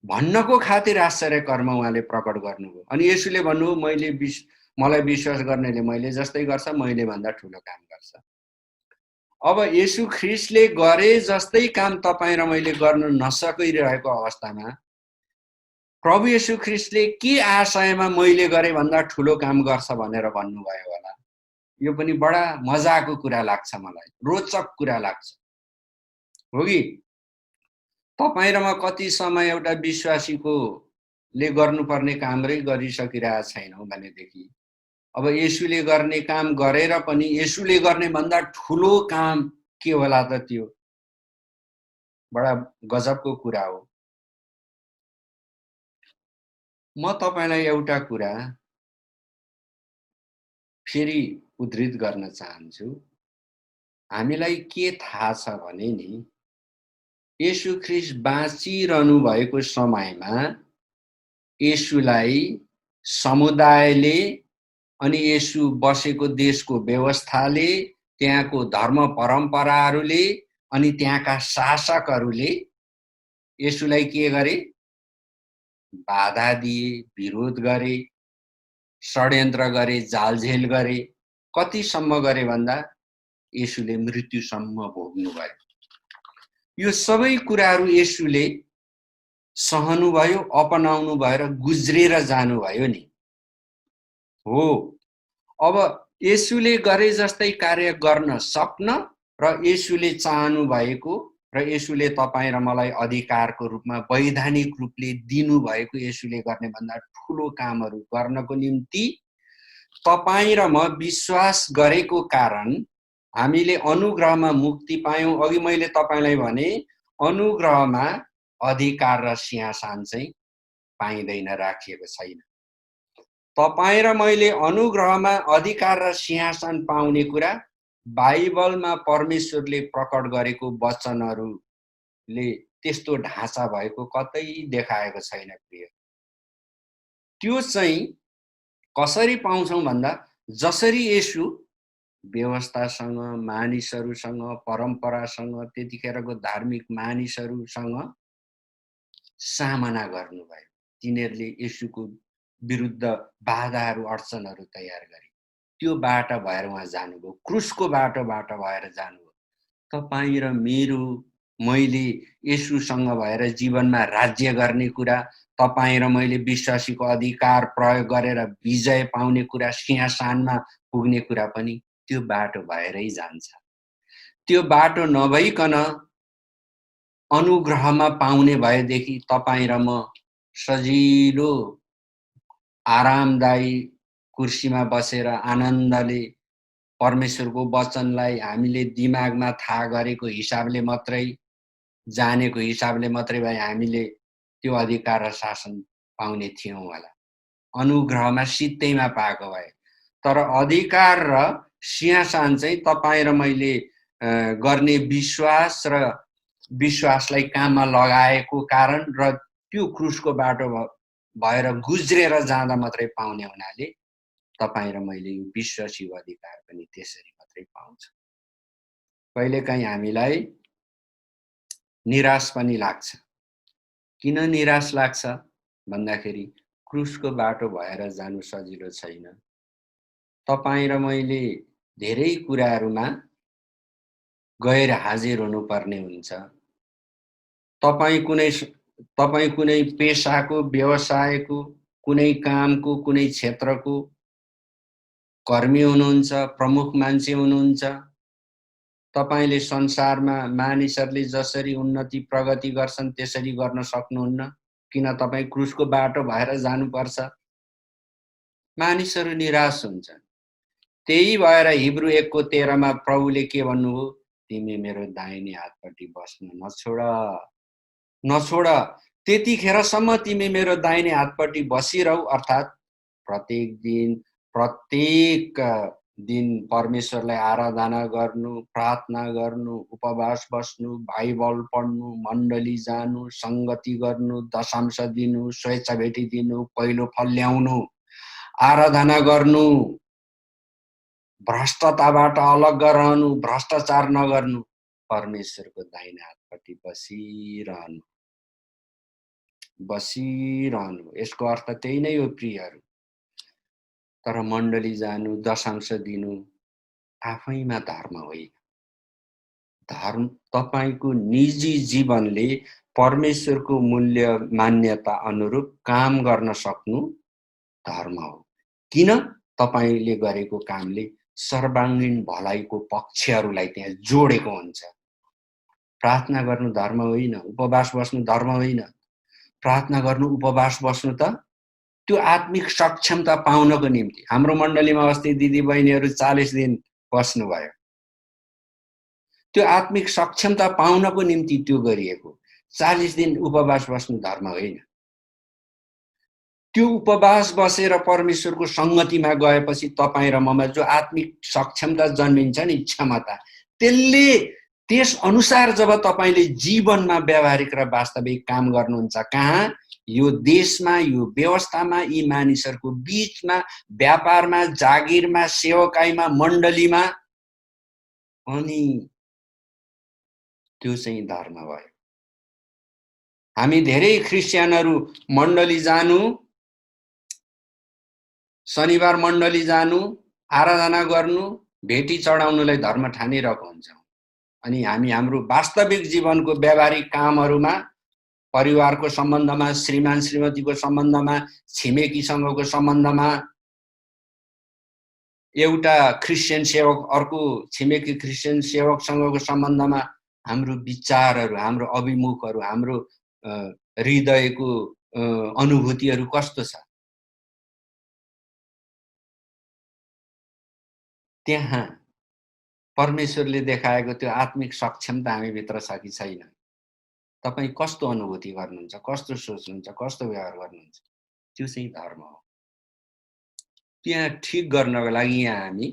[SPEAKER 1] भन्नको खातिर आश्चर्य कर्म उहाँले प्रकट गर्नुभयो। अनि येशूले भन्नुभयो, मलाई विश्वास गर्नेले मैले जस्तै गर्छ, मैले भन्दा ठुलो काम गर्छ। अब येशू ख्रीष्टले गरे जस्तै काम तपाईँ र मैले गर्न नसकिरहेको अवस्थामा प्रभु येशू ख्रीष्टले के आशयमा मैले गरे भन्दा ठुलो काम गर्छ भनेर भन्नुभयो होला। यो पनि बडा मजाको कुरा लाग्छ मलाई, रोचक कुरा लाग्छ। हो कि तपाईँ र म कति समय एउटा विश्वासीको ले गर्नुपर्ने कामै गरिसकिरहेको छैनौँ भनेदेखि अब येशूले गर्ने काम गरेर पनि येशूले गर्ने भन्दा ठुलो काम के होला त? त्यो बडा गजबको कुरा हो। म तपाईलाई एउटा कुरा फेरि उद्धृत गर्न चाहन्छु। हामीलाई के थाहा छ भने नि, येशू ख्रीष्ट बाँचिरहनु भएको समयमा येशूलाई समुदायले अनि येशू बसेको देशको व्यवस्थाले, त्यहाँको धर्म परम्पराहरूले अनि त्यहाँका शासकहरूले येशूलाई के गरे? बाधा दिए, विरोध गरे, षड्यन्त्र गरे, जालझेल गरे। कतिसम्म गरे भन्दा येशूले मृत्युसम्म भोग्नुभयो। यो सबै कुराहरू येशूले सहनुभयो, अपनाउनु भयो र गुज्रेर जानुभयो नि। हो, अब येशूले गरे जस्तै कार्य गर्न सक्न र येशूले चाहनु भएको र येशूले तपाईँ र मलाई अधिकारको रूपमा वैधानिक रूपले दिनुभएको येशूले गर्ने भन्दा ठुलो कामहरू गर्नको निम्ति तपाईँ र म विश्वास गरेको कारण हामीले अनुग्रहमा मुक्ति पायौं। अघि मैले तपाईलाई भने अनुग्रहमा अधिकार र सिंहासन चाहिँ पाइँदैन, राखिएको छैन। तपाईँ र मैले अनुग्रहमा अधिकार र सिंहासन पाउने कुरा बाइबलमा परमेश्वरले प्रकट गरेको वचनहरूले त्यस्तो ढाँचा भएको कतै देखाएको छैन प्रिय। त्यो चाहिँ कसरी पाउँछौं भन्दा जसरी येशू व्यवस्थासँग, मानिसहरूसँग, परम्परासँग, त्यतिखेरको धार्मिक मानिसहरूसँग सामना गर्नुभयो। तिनीहरूले येशूको विरुद्ध बाधाहरू, अडचनहरू तयार गरे। त्यो बाटो भएर उहाँ जानुभयो, क्रुसको बाटोबाट भएर जानुभयो। तपाईँ र मेरो, मैले येशूसँग भएर जीवनमा राज्य गर्ने कुरा, तपाईँ र मैले विश्वासीको अधिकार प्रयोग गरेर विजय पाउने कुरा, सिंहासनमा पुग्ने कुरा पनि त्यो बाटो भएरै जान्छ। त्यो बाटो नभइकन अनुग्रहमा पाउने भएदेखि तपाईँ र म सजिलो आरामदायी कुर्सीमा बसेर आनन्दले परमेश्वरको वचनलाई हामीले दिमागमा थाहा गरेको हिसाबले मात्रै, जानेको हिसाबले मात्रै भए हामीले त्यो अधिकार र शासन पाउने थियौं होला, अनुग्रहमा सित्तैमा पाएको भए। तर अधिकार र सिंहासन चाहिँ तपाईँ र मैले गर्ने विश्वास र विश्वासलाई काममा लगाएको कारण र त्यो क्रुसको बाटो भएर गुज्रेर जाँदा मात्रै पाउने हुनाले तपाईँ र मैले यो विश्वासीको अधिकार पनि त्यसरी मात्रै पाउँछ। कहिलेकाहीँ हामीलाई निराश पनि लाग्छ। किन निराश लाग्छ भन्दाखेरि क्रुसको बाटो भएर जानु सजिलो छैन। तपाईँ र मैले धेरै कुराहरूमा गैर हाजिर हुनुपर्ने हुन्छ। तपाईँ कुनै पेशाको, व्यवसायको, कुनै कामको, कुनै क्षेत्रको कर्मी हुनुहुन्छ, प्रमुख मान्छे हुनुहुन्छ। तपाईले संसारमा मानिसहरूले जसरी उन्नति प्रगति गर्छन् त्यसरी गर्न सक्नुहुन्न। किन तपाईँ क्रुसको बाटो भएर जानुपर्छ? मानिसहरू निराश हुन्छन्। त्यही भएर हिब्रू 1:13 मा प्रभुले के भन्नुभयो, तिमी मेरो दाहिने हातपट्टि बस्न नछोड, त्यतिखेरसम्म तिमी मेरो दाहिने हातपट्टि बसिरहौ। अर्थात् प्रत्येक दिन परमेश्वरलाई आराधना गर्नु, प्रार्थना गर्नु, उपवास बस्नु, बाइबल पढ्नु, मण्डली जानु, संगति गर्नु, दशांश दिनु, स्वेच्छा भेटी दिनु, पहिलो फल ल्याउनु, आराधना गर्नु, भ्रष्टताबाट अलग रहनु, भ्रष्टाचार नगर्नु, परमेश्वरको दाहिने हातपट्टि बसिरहनु। यसको अर्थ त्यही नै हो प्रियहरू। तर मण्डली जानु, दशांश दिनु आफैमा धर्म होइन। धर्म तपाईको निजी जीवनले परमेश्वरको मूल्य मान्यता अनुरूप काम गर्न सक्नु धर्म हो। किन? तपाईले गरेको कामले सर्वाङ्गीण भलाइको पक्षहरूलाई त्यहाँ जोडेको हुन्छ। प्रार्थना गर्नु धर्म होइन, उपवास बस्नु धर्म होइन। प्रार्थना गर्नु, उपवास बस्नु त त्यो आत्मिक सक्षमता पाउनको निम्ति। हाम्रो मण्डलीमा अस्ति दिदी बहिनीहरू 40 दिन बस्नुभयो। त्यो आत्मिक सक्षमता पाउनको निम्ति त्यो गरिएको। 40 दिन उपवास बस्नु धर्म होइन। त्यो उपवास बसेर परमेश्वरको संगतिमा गएपछि तपाईँ र ममा जो आत्मिक सक्षमता जन्मिन्छ नि, क्षमता, त्यसले त्यस अनुसार जब तपाईले जीवनमा व्यावहारिक र वास्तविक काम गर्नुहुन्छ, कहाँ? यो देशमा, यो व्यवस्थामा, यी मानिसहरूको बीचमा, व्यापारमा, जागिरमा, सेवकाईमा, मण्डलीमा, अनि त्यो चाहिँ धर्म भयो। हामी धेरै क्रिस्चियनहरू मण्डली जानु, शनिबार मण्डली जानु, आराधना गर्नु, भेटी चढाउनुलाई धर्म ठानिरहेको हुन्छौँ। अनि हामी हाम्रो वास्तविक जीवनको व्यावहारिक कामहरूमा, परिवारको सम्बन्धमा, श्रीमान श्रीमतीको सम्बन्धमा, छिमेकीसँगको सम्बन्धमा, एउटा क्रिस्चियन सेवक अर्को छिमेकी क्रिस्चियन सेवकसँगको सम्बन्धमा हाम्रो विचारहरू, हाम्रो अभिमुखहरू, हाम्रो हृदयको अनुभूतिहरू कस्तो छ? त्यहाँ परमेश्वरले देखाएको त्यो आत्मिक सक्षमता हामीभित्र छ कि छैन? तपाईँ कस्तो अनुभूति गर्नुहुन्छ, कस्तो सोच्नुहुन्छ, कस्तो व्यवहार गर्नुहुन्छ? त्यो चाहिँ धर्म हो। त्यहाँ ठिक गर्नको लागि यहाँ हामी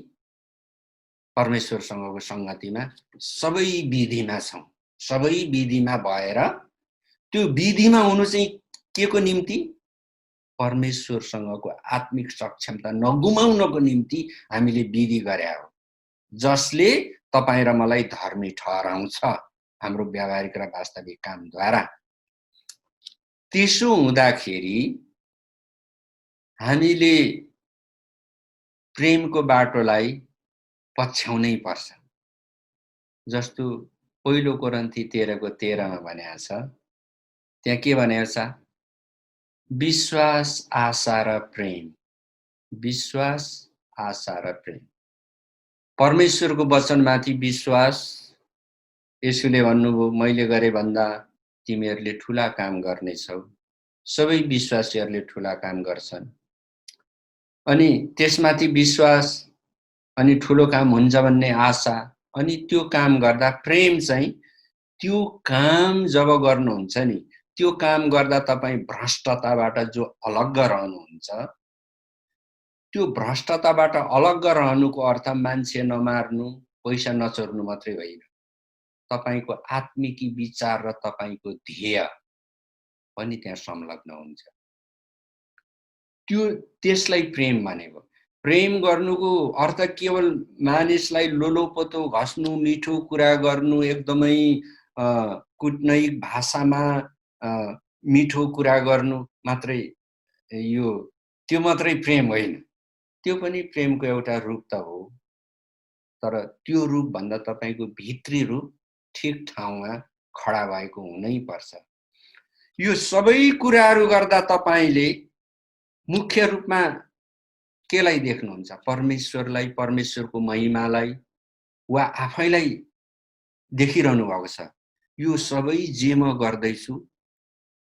[SPEAKER 1] परमेश्वरसँगको संगतिमा सबै विधिमा छौँ। सबै विधिमा भएर त्यो विधिमा हुनु चाहिँ के को निम्ति? परमेश्वरसँगको आत्मिक सक्षमता नगुमाउनको निम्ति हामीले विधि गरे हो, जसले तपाईँ र मलाई धर्मी ठहराउँछ हाम्रो व्यावहारिक र वास्तविक कामद्वारा। त्यसो हुँदाखेरि हामीले प्रेमको बाटोलाई पछ्याउनै पर्छ। जस्तो पहिलो कोरिन्थी 13:13 मा भनेको छ, त्यहाँ के भनेको छ? विश्वास, आशा र प्रेम। विश्वास, आशा र प्रेम। परमेश्वरको वचनमाथि विश्वास। येशूले भन्नुभयो, मैले गरे भन्दा तिमीहरूले ठूला काम गर्नेछौ। सबै विश्वासीहरूले ठूला काम गर्छन्। अनि त्यसमाथि विश्वास, अनि ठूलो काम हुन्छ भन्ने आशा, अनि त्यो काम गर्दा प्रेम चाहिँ, त्यो काम जब गर्नुहुन्छ नि, त्यो काम गर्दा तपाईँ भ्रष्टताबाट जो अलग रहनुहुन्छ, त्यो भ्रष्टताबाट अलग रहनुको अर्थ मान्छे नमार्नु, पैसा नचोर्नु मात्रै होइन। तपाईको आत्मिकी विचार र तपाईको ध्येय पनि त्यहाँ संलग्न हुन्छ। त्यसलाई प्रेम भनेको। प्रेम गर्नुको अर्थ केवल मानिसलाई लोलोपोतो घस्नु, मिठो कुरा गर्नु, एकदमै कूटनैतिक भाषामा मिठो कुरा गर्नु मात्रै, त्यो मात्रै प्रेम होइन। त्यो पनि प्रेमको एउटा रूप त हो, तर त्यो रूप भन्दा तपाईको भित्री रूप ठिक ठाउँमा खडा भएको हुनै पर्छ। यो सबै कुराहरू गर्दा तपाईले मुख्य रूपमा केलाई देख्नुहुन्छ? परमेश्वरलाई, परमेश्वरको महिमालाई, वा आफैलाई देखिरहनु भएको छ? यो सबै जे म गर्दैछु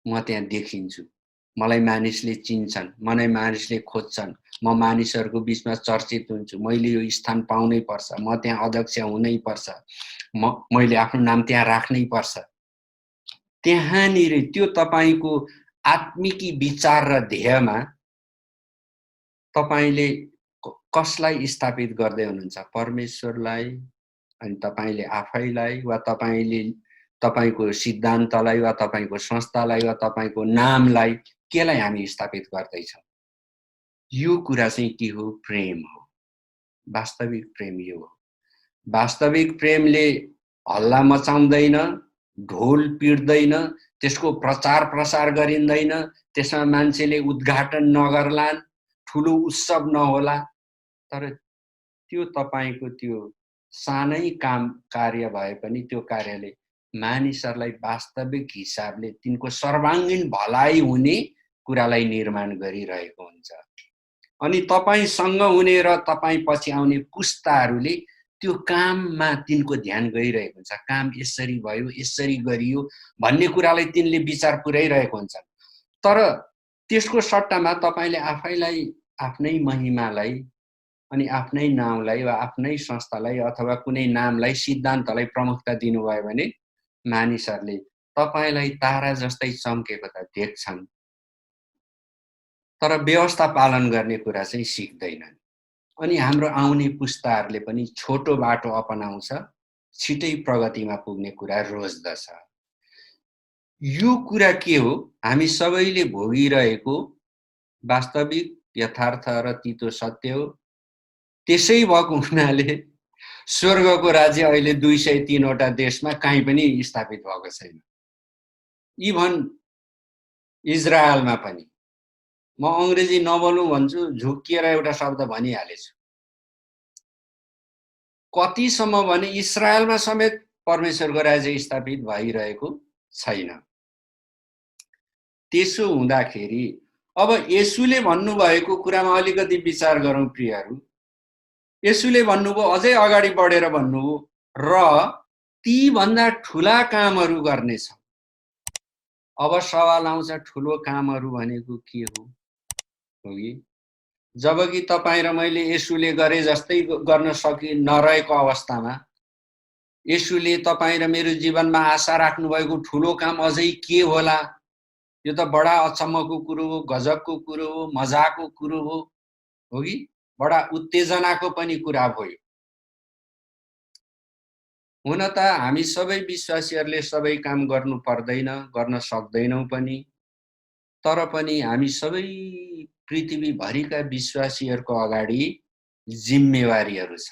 [SPEAKER 1] म त्यहाँ देखिन्छु, मलाई मानिसले चिन्छन्, मलाई मानिसले खोज्छन्, म मानिसहरूको बीचमा चर्चित हुन्छु, मैले यो स्थान पाउनै पर्छ, म त्यहाँ अध्यक्ष हुनै पर्छ, मैले आफ्नो नाम त्यहाँ राख्नै पर्छ। त्यहाँनिर त्यो तपाईको आत्मिकी विचार र ध्येयमा तपाईले कसलाई स्थापित गर्दै हुनुहुन्छ? परमेश्वरलाई, अनि तपाईले आफैलाई, वा तपाईले तपाईको सिद्धान्तलाई, वा तपाईको संस्थालाई, वा तपाईको नामलाई, केलाई हामी स्थापित गर्दैछौँ? यो कुरा चाहिँ के हो? प्रेम हो। वास्तविक प्रेम यो हो। वास्तविक प्रेमले हल्ला मचाउँदैन, ढोल पिट्दैन, त्यसको प्रचार प्रसार गरिँदैन, त्यसमा मान्छेले उद्घाटन नगर्लान्, ठुलो उत्सव नहोला, तर त्यो तपाईको त्यो सानै काम कार्य भए पनि त्यो कार्यले मानिसहरूलाई वास्तविक हिसाबले तिनको सर्वाङ्गीण भलाइ हुने कुरालाई निर्माण गरिरहेको हुन्छ। अनि तपाईसँग हुने र तपाई पछि आउने पुस्ताहरूले त्यो काममा तिनको ध्यान गइरहेको हुन्छ। काम यसरी भयो, यसरी गरियो भन्ने कुरालाई तिनले विचार पुर्याइरहेको हुन्छ। तर त्यसको सट्टामा तपाईले आफैलाई, आफ्नै महिमालाई, अनि आफ्नै नाउँलाई, वा आफ्नै संस्थालाई, अथवा कुनै नामलाई, सिद्धान्तलाई प्रमुखता दिनुभयो भने मानिसहरूले तपाईलाई तारा जस्तै चम्केको त देख्छन्, तर व्यवस्था पालन गर्ने कुरा चाहिँ सिक्दैनन्। अनि हाम्रो आउने पुस्ताहरूले पनि छोटो बाटो अपनाउँछ, छिटै प्रगतिमा पुग्ने कुरा रोज्दछ। यो कुरा के हो? हामी सबैले भोगिरहेको वास्तविक यथार्थ र तितो सत्य हो। त्यसै भएको हुनाले स्वर्गको राज्य अहिले 203 वटा देशमा कहीँ पनि स्थापित भएको छैन। इभन इजरायलमा पनि। म अंग्रेजी नबोल्नु भन्छु, झुक्किएर एउटा शब्द भनिहालेछु। कतिसम्म भने इजरायलमा समेत परमेश्वरको राज्य स्थापित भइरहेको छैन। त्यसो हुँदाखेरि अब येशूले भन्नुभएको कुरामा अलिकति विचार गरौँ प्रियहरू। येशूले भन्नुभयो, अझै अगाडि बढेर भन्नुभयो, र ती भन्दा ठूला कामहरू गर्नेछ। अब सवाल आउँछ, ठूलो कामहरू भनेको के हो? कि जबकि तपाई र मैले येशूले गरे जस्तै गर्न सकि नरहेको अवस्थामा येशूले तपाई र मेरो जीवनमा आशा राख्नु भएको ठूलो काम अझै के होला? यो त बडा अचम्मको कुरो हो, गजबको कुरो हो, मजाको कुरो हो कि? बडा उत्तेजनाको पनि कुरा भयो। हुन त हामी सबै विश्वासीहरूले सबै काम गर्नु पर्दैन, गर्न सक्दैनौं पनि, तर पनि हामी सबै पृथ्वीभरिका विश्वासीहरूको अगाडि जिम्मेवारीहरू छ।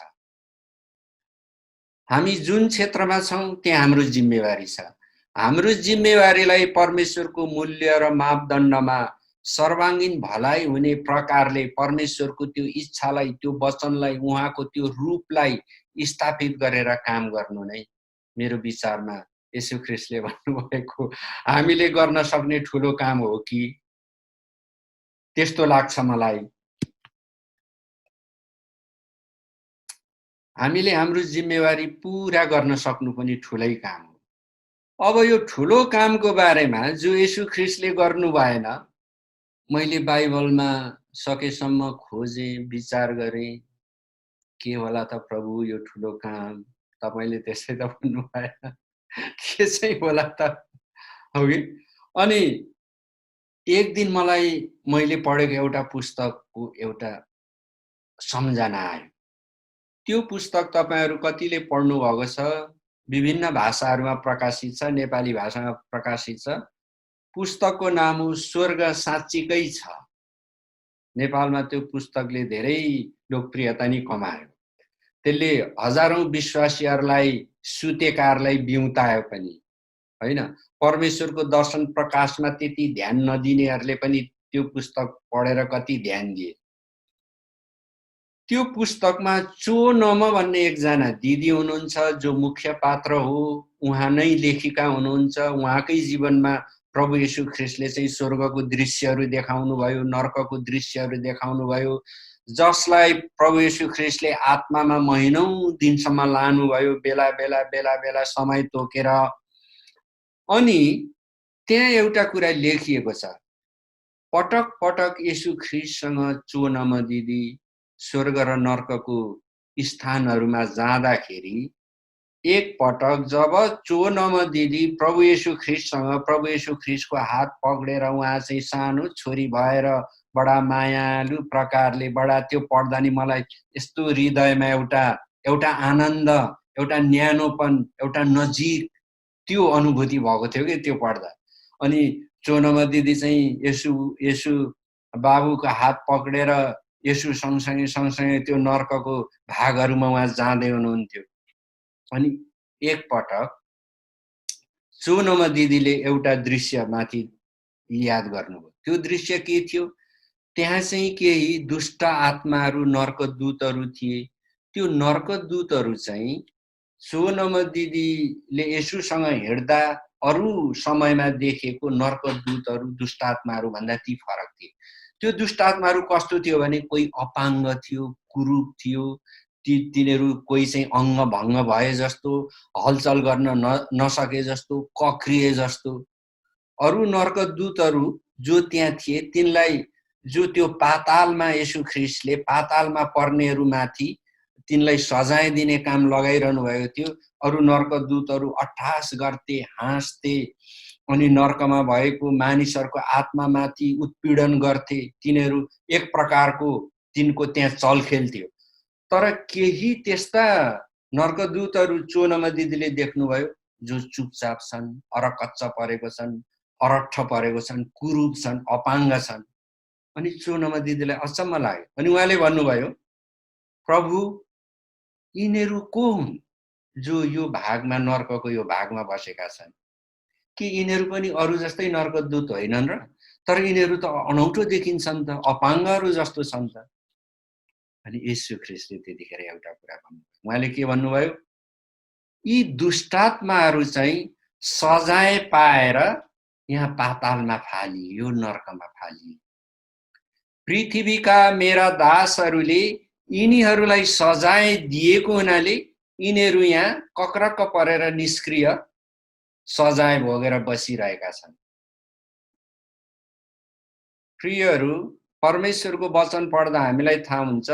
[SPEAKER 1] हामी जुन क्षेत्रमा छौं त्यहाँ हाम्रो जिम्मेवारी छ। हाम्रो जिम्मेवारीलाई परमेश्वरको मूल्य र मापदण्डमा सर्वाङ्गीण भलाइ हुने प्रकारले परमेश्वरको त्यो इच्छालाई, त्यो वचनलाई, उहाँको त्यो रूपलाई स्थापित गरेर काम गर्नु नै मेरो विचारमा येशू ख्रीष्टले भन्नुभएको हामीले गर्न सक्ने ठूलो काम हो कि? त्यस्तो लाग्छ मलाई। हामीले हाम्रो जिम्मेवारी पूरा गर्न सक्नु पनि ठूलै काम हो। अब यो ठूलो कामको बारेमा जो येशू ख्रीष्टले गर्नु भएन, मैले बाइबलमा सकेसम्म खोजे, विचार गरे, के होला त प्रभु यो ठूलो काम? तपाईले त्यसै त भन्नु भएन, के चाहिँ होला त? हो कि? अनि एक दिन मलाई मैले पढेको एउटा पुस्तकको एउटा सम्झना आयो। त्यो पुस्तक तपाईहरु कतिले पढ्नु भएको छ? विभिन्न भाषाहरूमा प्रकाशित छ, नेपाली भाषामा प्रकाशित छ। पुस्तकको नाम हो स्वर्ग साँच्चीकै छ। नेपालमा त्यो पुस्तकले धेरै लोकप्रियता नि कमायो। त्यसले हजारौं विश्वासीहरूलाई, सुतेकाहरूलाई बिउतायो पनि, हैन? परमेश्वरको दर्शन प्रकाशमा त्यति ध्यान नदिनेहरूले पनि त्यो पुस्तक पढेर कति ध्यान दिए। त्यो पुस्तकमा चो नम भन्ने एकजना दिदी हुनुहुन्छ जो मुख्य पात्र हो। उहाँ नै लेखिका हुनुहुन्छ। उहाँकै जीवनमा प्रभु येशू ख्रीष्टले चाहिँ स्वर्गको दृश्यहरू देखाउनु भयो, नर्कको दृश्यहरू देखाउनु भयो, जसलाई प्रभु येशू ख्रीष्टले आत्मामा महिनौं दिनसम्म लानुभयो, बेला बेला बेला बेला समय तोकेर। अनि त्यहाँ एउटा कुरा लेखिएको छ, पटक पटक येशू ख्रीष्टसँग चो नमदिदी स्वर्ग र नर्कको स्थानहरूमा जाँदाखेरि एक पटक जब चो नमदिदी प्रभु येशू ख्रीष्टको हात पक्रेर उहाँ चाहिँ सानो छोरी भएर बडा मायालु प्रकारले बडा त्यो पढ्दा नि मलाई यस्तो हृदयमा एउटा आनन्द, एउटा न्यानोपन, एउटा नजिक त्यो अनुभूति भएको थियो कि त्यो पढ्दा। अनि चोनमा दिदी चाहिँ येशू बाबुको हात पक्रेर येशू सँगसँगै त्यो नर्कको भागहरूमा उहाँ जाँदै हुनुहुन्थ्यो। अनि एक पटक चोनमा दिदीले एउटा दृश्य माथि याद गर्नुभयो। त्यो दृश्य के थियो? त्यहाँ चाहिँ केही दुष्ट आत्माहरू नर्कदूतहरू थिए। त्यो नर्कदूतहरू चाहिँ चोनमा दिदीले येशूसँग हिँड्दा अरू समयमा देखेको नर्कदूतहरू दुष्ट आत्माहरू भन्दा ती फरक थिए। त्यो दुष्ट आत्माहरू कस्तो थियो भने कोही अपाङ्ग थियो, कुरूप थियो, तिनीहरू कोही चाहिँ अङ्ग भङ्ग भए जस्तो, हलचल गर्न नसके जस्तो, कक्रिए जस्तो। अरू नर्कदूतहरू जो त्यहाँ थिए तिनलाई जो त्यो पातालमा येशू ख्रीष्टले पातालमा पर्नेहरूमाथि तिनलाई सजाय दिने काम लगाइरहनु भएको थियो। अरू नर्कदूतहरू अट्टहास गर्थे, हाँस्थे अनि नर्कमा भएको मानिसहरूको आत्मामाथि उत्पीडन गर्थे। तिनीहरू एक प्रकारको तिनको त्यहाँ चलखेल थियो। तर केही त्यस्ता नर्कदूतहरू चोनमा दिदीले देख्नुभयो जो चुपचाप छन्, अरकच्च परेको छन्, अरट्ठ परेको छन्, कुरूप छन्, अपाङ्ग छन्। अनि चोनमा दिदीलाई अचम्म लाग्यो। अनि उहाँले भन्नुभयो, प्रभु यिनीहरू को हुन् जो यो भागमा नर्कको यो भागमा बसेका छन्? कि यिनीहरू पनि अरू जस्तै नर्कदूत होइनन् र? तर यिनीहरू त अनौठो देखिन्छन् त, अपाङ्गहरू जस्तो छन् त। अनि येशू ख्रीष्टले त्यतिखेर एउटा कुरा भन्नुभयो। उहाँले के भन्नुभयो? यी दुष्टात्माहरू चाहिँ सजाय पाएर यहाँ पातालमा फालिए, यो नर्कमा फालिए। पृथ्वीका मेरा दासहरूले यिनीहरूलाई सजाय दिएको हुनाले यिनीहरू यहाँ कक्रक्क परेर निष्क्रिय सजाय भोगेर बसिरहेका छन्। प्रियहरू, परमेश्वरको वचन पढ्दा हामीलाई थाहा हुन्छ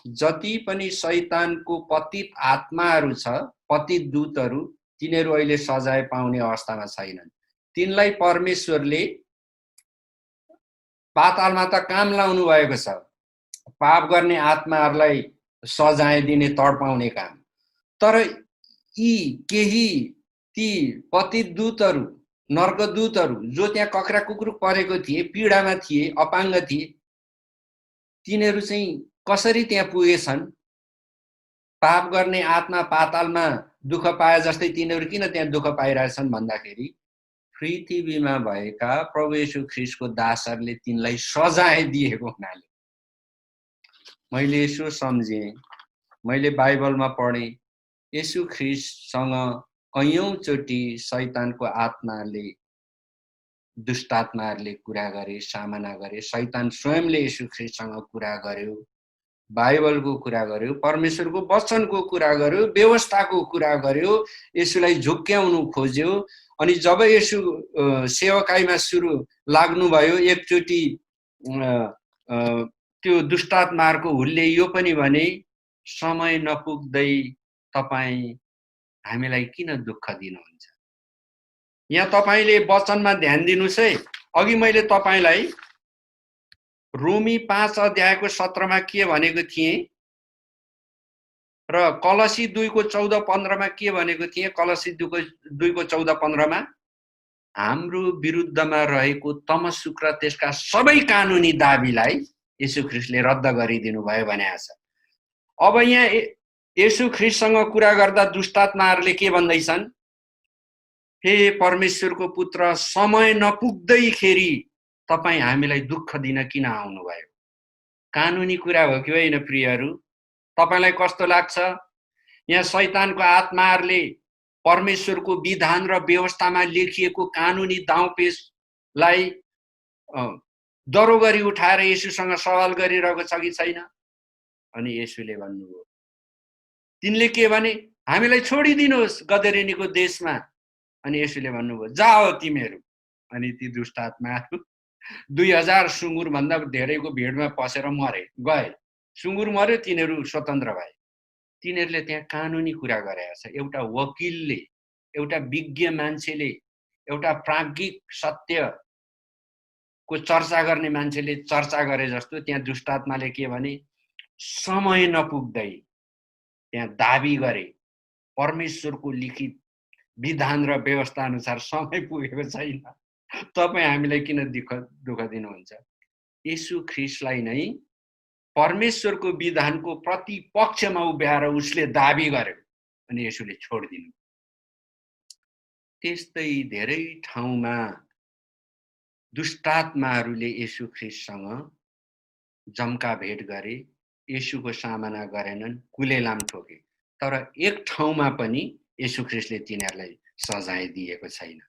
[SPEAKER 1] जति पनि शैतानको पतित आत्माहरू छ, पतित दूतहरू, तिनीहरू अहिले सजाय पाउने अवस्थामा छैनन्। तिनलाई परमेश्वरले पातालमा त काम लाउनु भएको छ, पाप गर्ने आत्माहरूलाई सजाय दिने, तडपाउने काम। तर यी केही ती पतित दूतहरू, नर्कदूतहरू जो त्यहाँ कक्रा कुक्रुक परेको थिए, पीडामा थिए, अपाङ्ग थिए, तिनीहरू चाहिँ कसरी त्यहाँ पुगेछन्? पाप गर्ने आत्मा पातालमा दुःख पाए जस्तै तिनीहरू किन त्यहाँ दुःख पाइरहेछन् भन्दाखेरि पृथ्वीमा भएका प्रभु येशू ख्रीष्टको दासहरूले तिनलाई सजाय दिएको हुनाले। मैले यसो सम्झेँ, मैले बाइबलमा पढेँ, येशू ख्रीष्टसँग कैयौँचोटि शैतानको आत्माले, दुष्ट आत्माहरूले कुरा गरे, सामना गरे। शैतान स्वयंले येशू ख्रीष्टसँग कुरा गर्यो, बाइबलको कुरा गर्यो, परमेश्वरको वचनको कुरा गर्यो, व्यवस्थाको कुरा गर्यो, येशूलाई झुक्क्याउनु खोज्यो। अनि जब येशू सेवकाईमा सुरु लाग्नुभयो, एकचोटि त्यो दुष्टात्माहरूको हुलले यो पनि भने, समय नपुग्दै तपाईँ हामीलाई किन दुःख दिनुहुन्छ? यहाँ तपाईले वचनमा ध्यान दिनुस् है। अघि मैले तपाईलाई रोमी 5 अध्यायको 17 मा के भनेको थिएँ र कलसी 2 को 14-15 मा के भनेको थिएँ? कलसी 2 को 14-15 मा हाम्रो विरुद्धमा रहेको तमसुक र त्यसका सबै कानुनी दाबीलाई येशू ख्रीष्टले रद्द गरिदिनु भयो भनेको छ। अब यहाँ येशू ख्रीष्टसँग कुरा गर्दा दुष्टात्माहरूले के भन्दैछन्? हे परमेश्वरको पुत्र, समय नपुग्दैखेरि तपाई हामीलाई दुःख दिन किन आउनुभयो? कानुनी कुरा हो कि होइन प्रियहरू? तपाईलाई कस्तो लाग्छ? यहाँ शैतानको आत्माहरूले परमेश्वरको विधान र व्यवस्थामा लेखिएको कानुनी दाउपेचलाई दरो गरी उठाएर येशूसँग सवाल गरिरहेको छ कि छैन? अनि येशूले भन्नुभयो, तिनले के भने? हामीलाई छोडिदिनुहोस् गदरिनीको देशमा। अनि येशूले भन्नुभयो, जाओ तिमीहरू। अनि ती दुष्ट आत्माहरू 2000 सुँगुर भन्दा धेरैको भिडमा पसेर मरे, गए। सुँगुर मर्यो, तिनीहरू स्वतन्त्र भए। तिनीहरूले त्यहाँ कानुनी कुरा गरेको छ। एउटा वकिलले, एउटा विज्ञ मान्छेले, एउटा प्राज्ञिक सत्यको चर्चा गर्ने मान्छेले चर्चा गरे जस्तो त्यहाँ दुष्टात्माले के भने, समय नपुग्दै त्यहाँ दाबी गरे परमेश्वरको लिखित विधान र व्यवस्था अनुसार समय पुगेको छैन, तपाईँ हामीलाई किन दुःख दिनुहुन्छ? येशू ख्रीष्टलाई नै परमेश्वरको विधानको प्रतिपक्षमा उभ्याएर उसले दाबी गर्यो अनि येशूले छोडिदिनु। त्यस्तै धेरै ठाउँमा दुष्टात्माहरूले येशू ख्रीष्टसँग जम्का भेट गरे, येशूको सामना गरेनन्, कुलेलाम ठोके। तर एक ठाउँमा पनि येशू ख्रीष्टले तिनीहरूलाई सजाय दिएको छैन।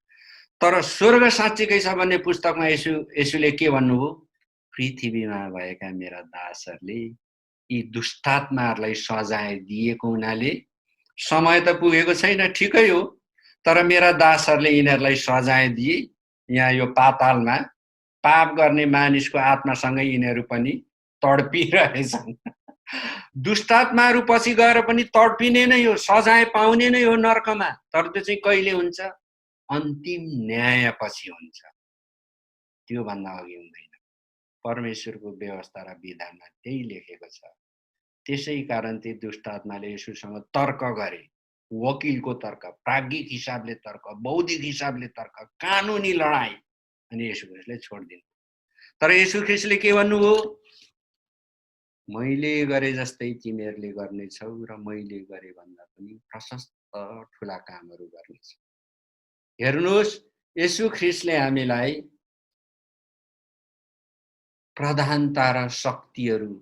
[SPEAKER 1] तर स्वर्ग साँच्चीकै छ भन्ने पुस्तकमा येशूले के भन्नुभयो? पृथ्वीमा भएका मेरा दासहरूले यी दुष्टात्माहरूलाई सजाय दिएको हुनाले समय त पुगेको छैन, ठिकै हो, तर मेरा दासहरूले यिनीहरूलाई सजाय दिए। यहाँ यो पातालमा पाप गर्ने मानिसको आत्मासँगै यिनीहरू पनि तडपिरहेछन्। दुष्टात्माहरू पछि गएर पनि तडपिने नै हो, सजाय पाउने नै हो नर्कमा। तर त्यो चाहिँ कहिले हुन्छ? अन्तिम न्यायपछि हुन्छ, त्योभन्दा अघि हुँदैन। परमेश्वरको व्यवस्था र विधानमा त्यही लेखेको छ। त्यसै कारण त्यो दुष्टात्माले येशूसँग तर्क गरे, वकिलको तर्क, प्राज्ञिक हिसाबले तर्क, बौद्धिक हिसाबले तर्क, कानुनी लडाई, अनि येशू ख्रीष्टले छोडिदिनु। तर येशू ख्रीष्टले के भन्नुभयो? मैले गरे जस्तै तिमीहरूले गर्नेछौ र मैले गरे भन्दा पनि प्रशस्त ठुला कामहरू गर्नेछ। हेर्नुहोस्, येशू ख्रीष्टले हामीलाई प्रधानता र शक्तिहरू,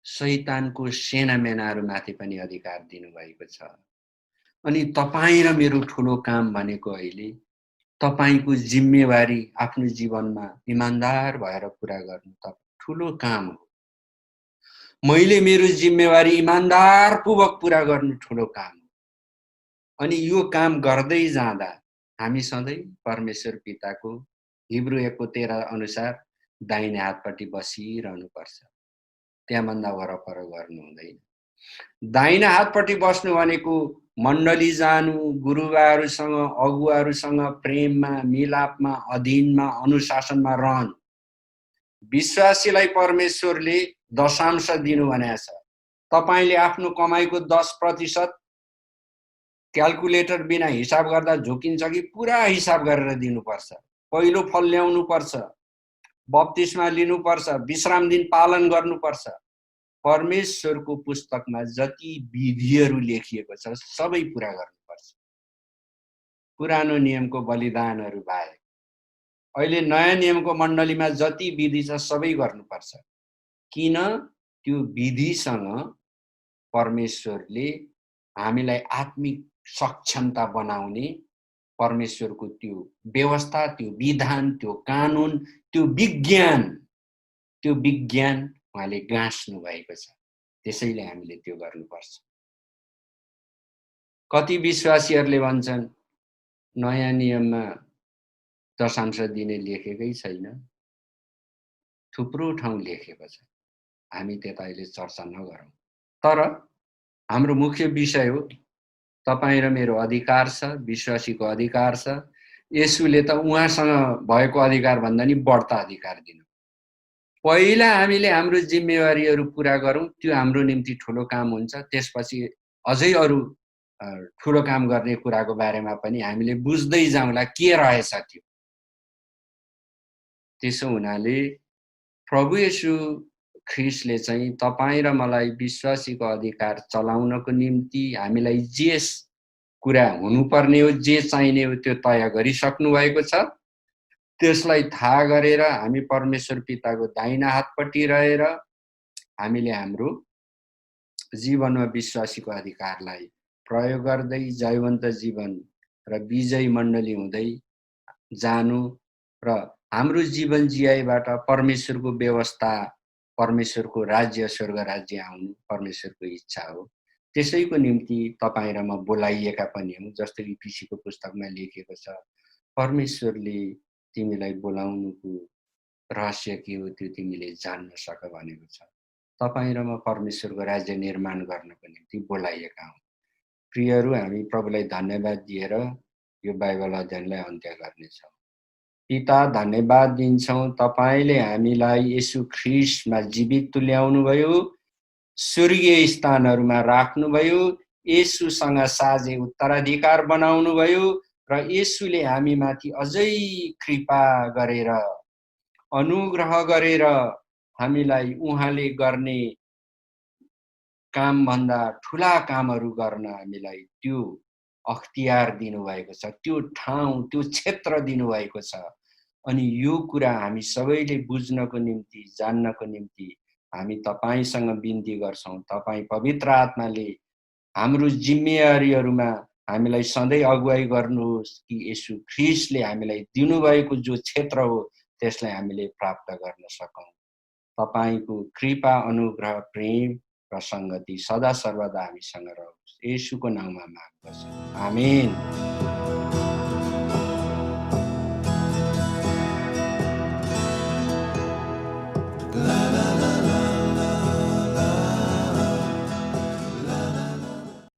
[SPEAKER 1] शैतानको सेनामेनाहरूमाथि पनि अधिकार दिनुभएको छ। अनि तपाईँ र मेरो ठुलो काम भनेको अहिले तपाईको जिम्मेवारी आफ्नो जीवनमा इमानदार भएर पुरा गर्नु त ठुलो काम हो। मैले मेरो जिम्मेवारी इमानदारपूर्वक पुरा गर्नु ठुलो काम हो। अनि यो काम गर्दै जाँदा हामी सधैँ परमेश्वर पिताको हिब्रू 1:13 अनुसार दाहिने हातपट्टि बसिरहनुपर्छ, त्यहाँभन्दा वरपर गर्नु हुँदैन। दाहिने हातपट्टि बस्नु भनेको मण्डली जानु, गुरुबाहरूसँग, अगुवाहरूसँग प्रेममा, मिलापमा, अधीनमा, अनुशासनमा रहनु। विश्वासीलाई परमेश्वरले दशांश दिनु भनेको छ। तपाईले आफ्नो कमाईको 10% क्याल्कुलेटर बिना हिसाब गर्दा झुकिन्छ कि पुरा हिसाब गरेर दिनुपर्छ? पहिलो फल ल्याउनु पर्छ, बप्तिस्मा लिनुपर्छ, विश्राम दिन पालन गर्नुपर्छ। परमेश्वरको पुस्तकमा जति विधिहरू लेखिएको छ सबै पुरा गर्नुपर्छ। पुरानो नियमको बलिदानहरू बाहेक अहिले नयाँ नियमको मण्डलीमा जति विधि छ सबै गर्नुपर्छ। किन? त्यो विधिसँग परमेश्वरले हामीलाई आत्मिक सक्षमता बनाउने परमेश्वरको त्यो व्यवस्था, त्यो विधान, त्यो कानुन, त्यो विज्ञान उहाँले गाँस्नु भएको छ। त्यसैले हामीले त्यो गर्नुपर्छ। कति विश्वासीहरूले भन्छन् नयाँ नियममा दशांश दिने लेखेकै छैन। थुप्रो ठाउँ लेखेको छ, हामी त्यता अहिले चर्चा नगरौँ। तर हाम्रो मुख्य विषय हो तपाईँ र मेरो अधिकार छ, विश्वासीको अधिकार छ। येशूले त उहाँसँग भएको अधिकार भन्दा नि बढ्ता अधिकार दिनु। पहिला हामीले हाम्रो जिम्मेवारीहरू पुरा गरौँ, त्यो हाम्रो निम्ति ठुलो काम हुन्छ। त्यसपछि अझै अरू ठुलो काम गर्ने कुराको बारेमा पनि हामीले बुझ्दै जाउँला के रहेछ त्यो। त्यसो हुनाले प्रभु येशू ख्रीष्टले चाहिँ तपाईँ र मलाई विश्वासीको अधिकार चलाउनको निम्ति हामीलाई जे कुरा हुनुपर्ने हो, जे चाहिने हो त्यो तय गरिसक्नु भएको छ। त्यसलाई थाहा गरेर हामी परमेश्वर पिताको दाहिना हातपट्टि रहेर हामीले हाम्रो जीवनमा विश्वासीको अधिकारलाई प्रयोग गर्दै जयवन्त जीवन र विजयी मण्डली हुँदै जानु र हाम्रो जीवन जियाइबाट परमेश्वरको व्यवस्था, परमेश्वरको राज्य, स्वर्ग राज्य आउनु परमेश्वरको इच्छा हो। त्यसैको निम्ति तपाईँ र म बोलाइएका पनि हौँ। जस्तो इफिसीको पुस्तकमा लेखिएको छ, परमेश्वरले तिमीलाई बोलाउनुको रहस्य के हो त्यो तिमीले जान्न सक भनेको छ। तपाईँ र म परमेश्वरको राज्य निर्माण गर्नको निम्ति बोलाइएका हौँ। प्रियहरू, हामी प्रभुलाई धन्यवाद दिएर यो बाइबल अध्ययनलाई अन्त्य गर्नेछौँ। पिता, धन्यवाद दिन्छौँ तपाईँले हामीलाई येशू ख्रीष्टमा जीवित तुल्याउनुभयो, स्वर्गीय स्थानहरूमा राख्नुभयो, येशूसँग साझे उत्तराधिकार बनाउनुभयो र येशूले हामीमाथि अझै कृपा गरेर अनुग्रह गरेर हामीलाई उहाँले गर्ने कामभन्दा ठुला कामहरू गर्न हामीलाई त्यो अख्तियार दिनुभएको छ, त्यो ठाउँ, त्यो क्षेत्र दिनुभएको छ। अनि यो कुरा हामी सबैले बुझ्नको निम्ति, जान्नको निम्ति हामी तपाईसँग बिन्ती गर्छौँ। तपाईँ पवित्र आत्माले हाम्रो जिम्मेवारीहरूमा हामीलाई सधैँ अगुवाई गर्नुहोस् कि येशू ख्रीष्टले हामीलाई दिनुभएको जो क्षेत्र हो त्यसलाई हामीले प्राप्त गर्न सकौँ। तपाईको कृपा, अनुग्रह, प्रेम र संगति सदा सर्वदा हामीसँग रहोस्। येशूको नाममा माग गर्छौँ। आमेन।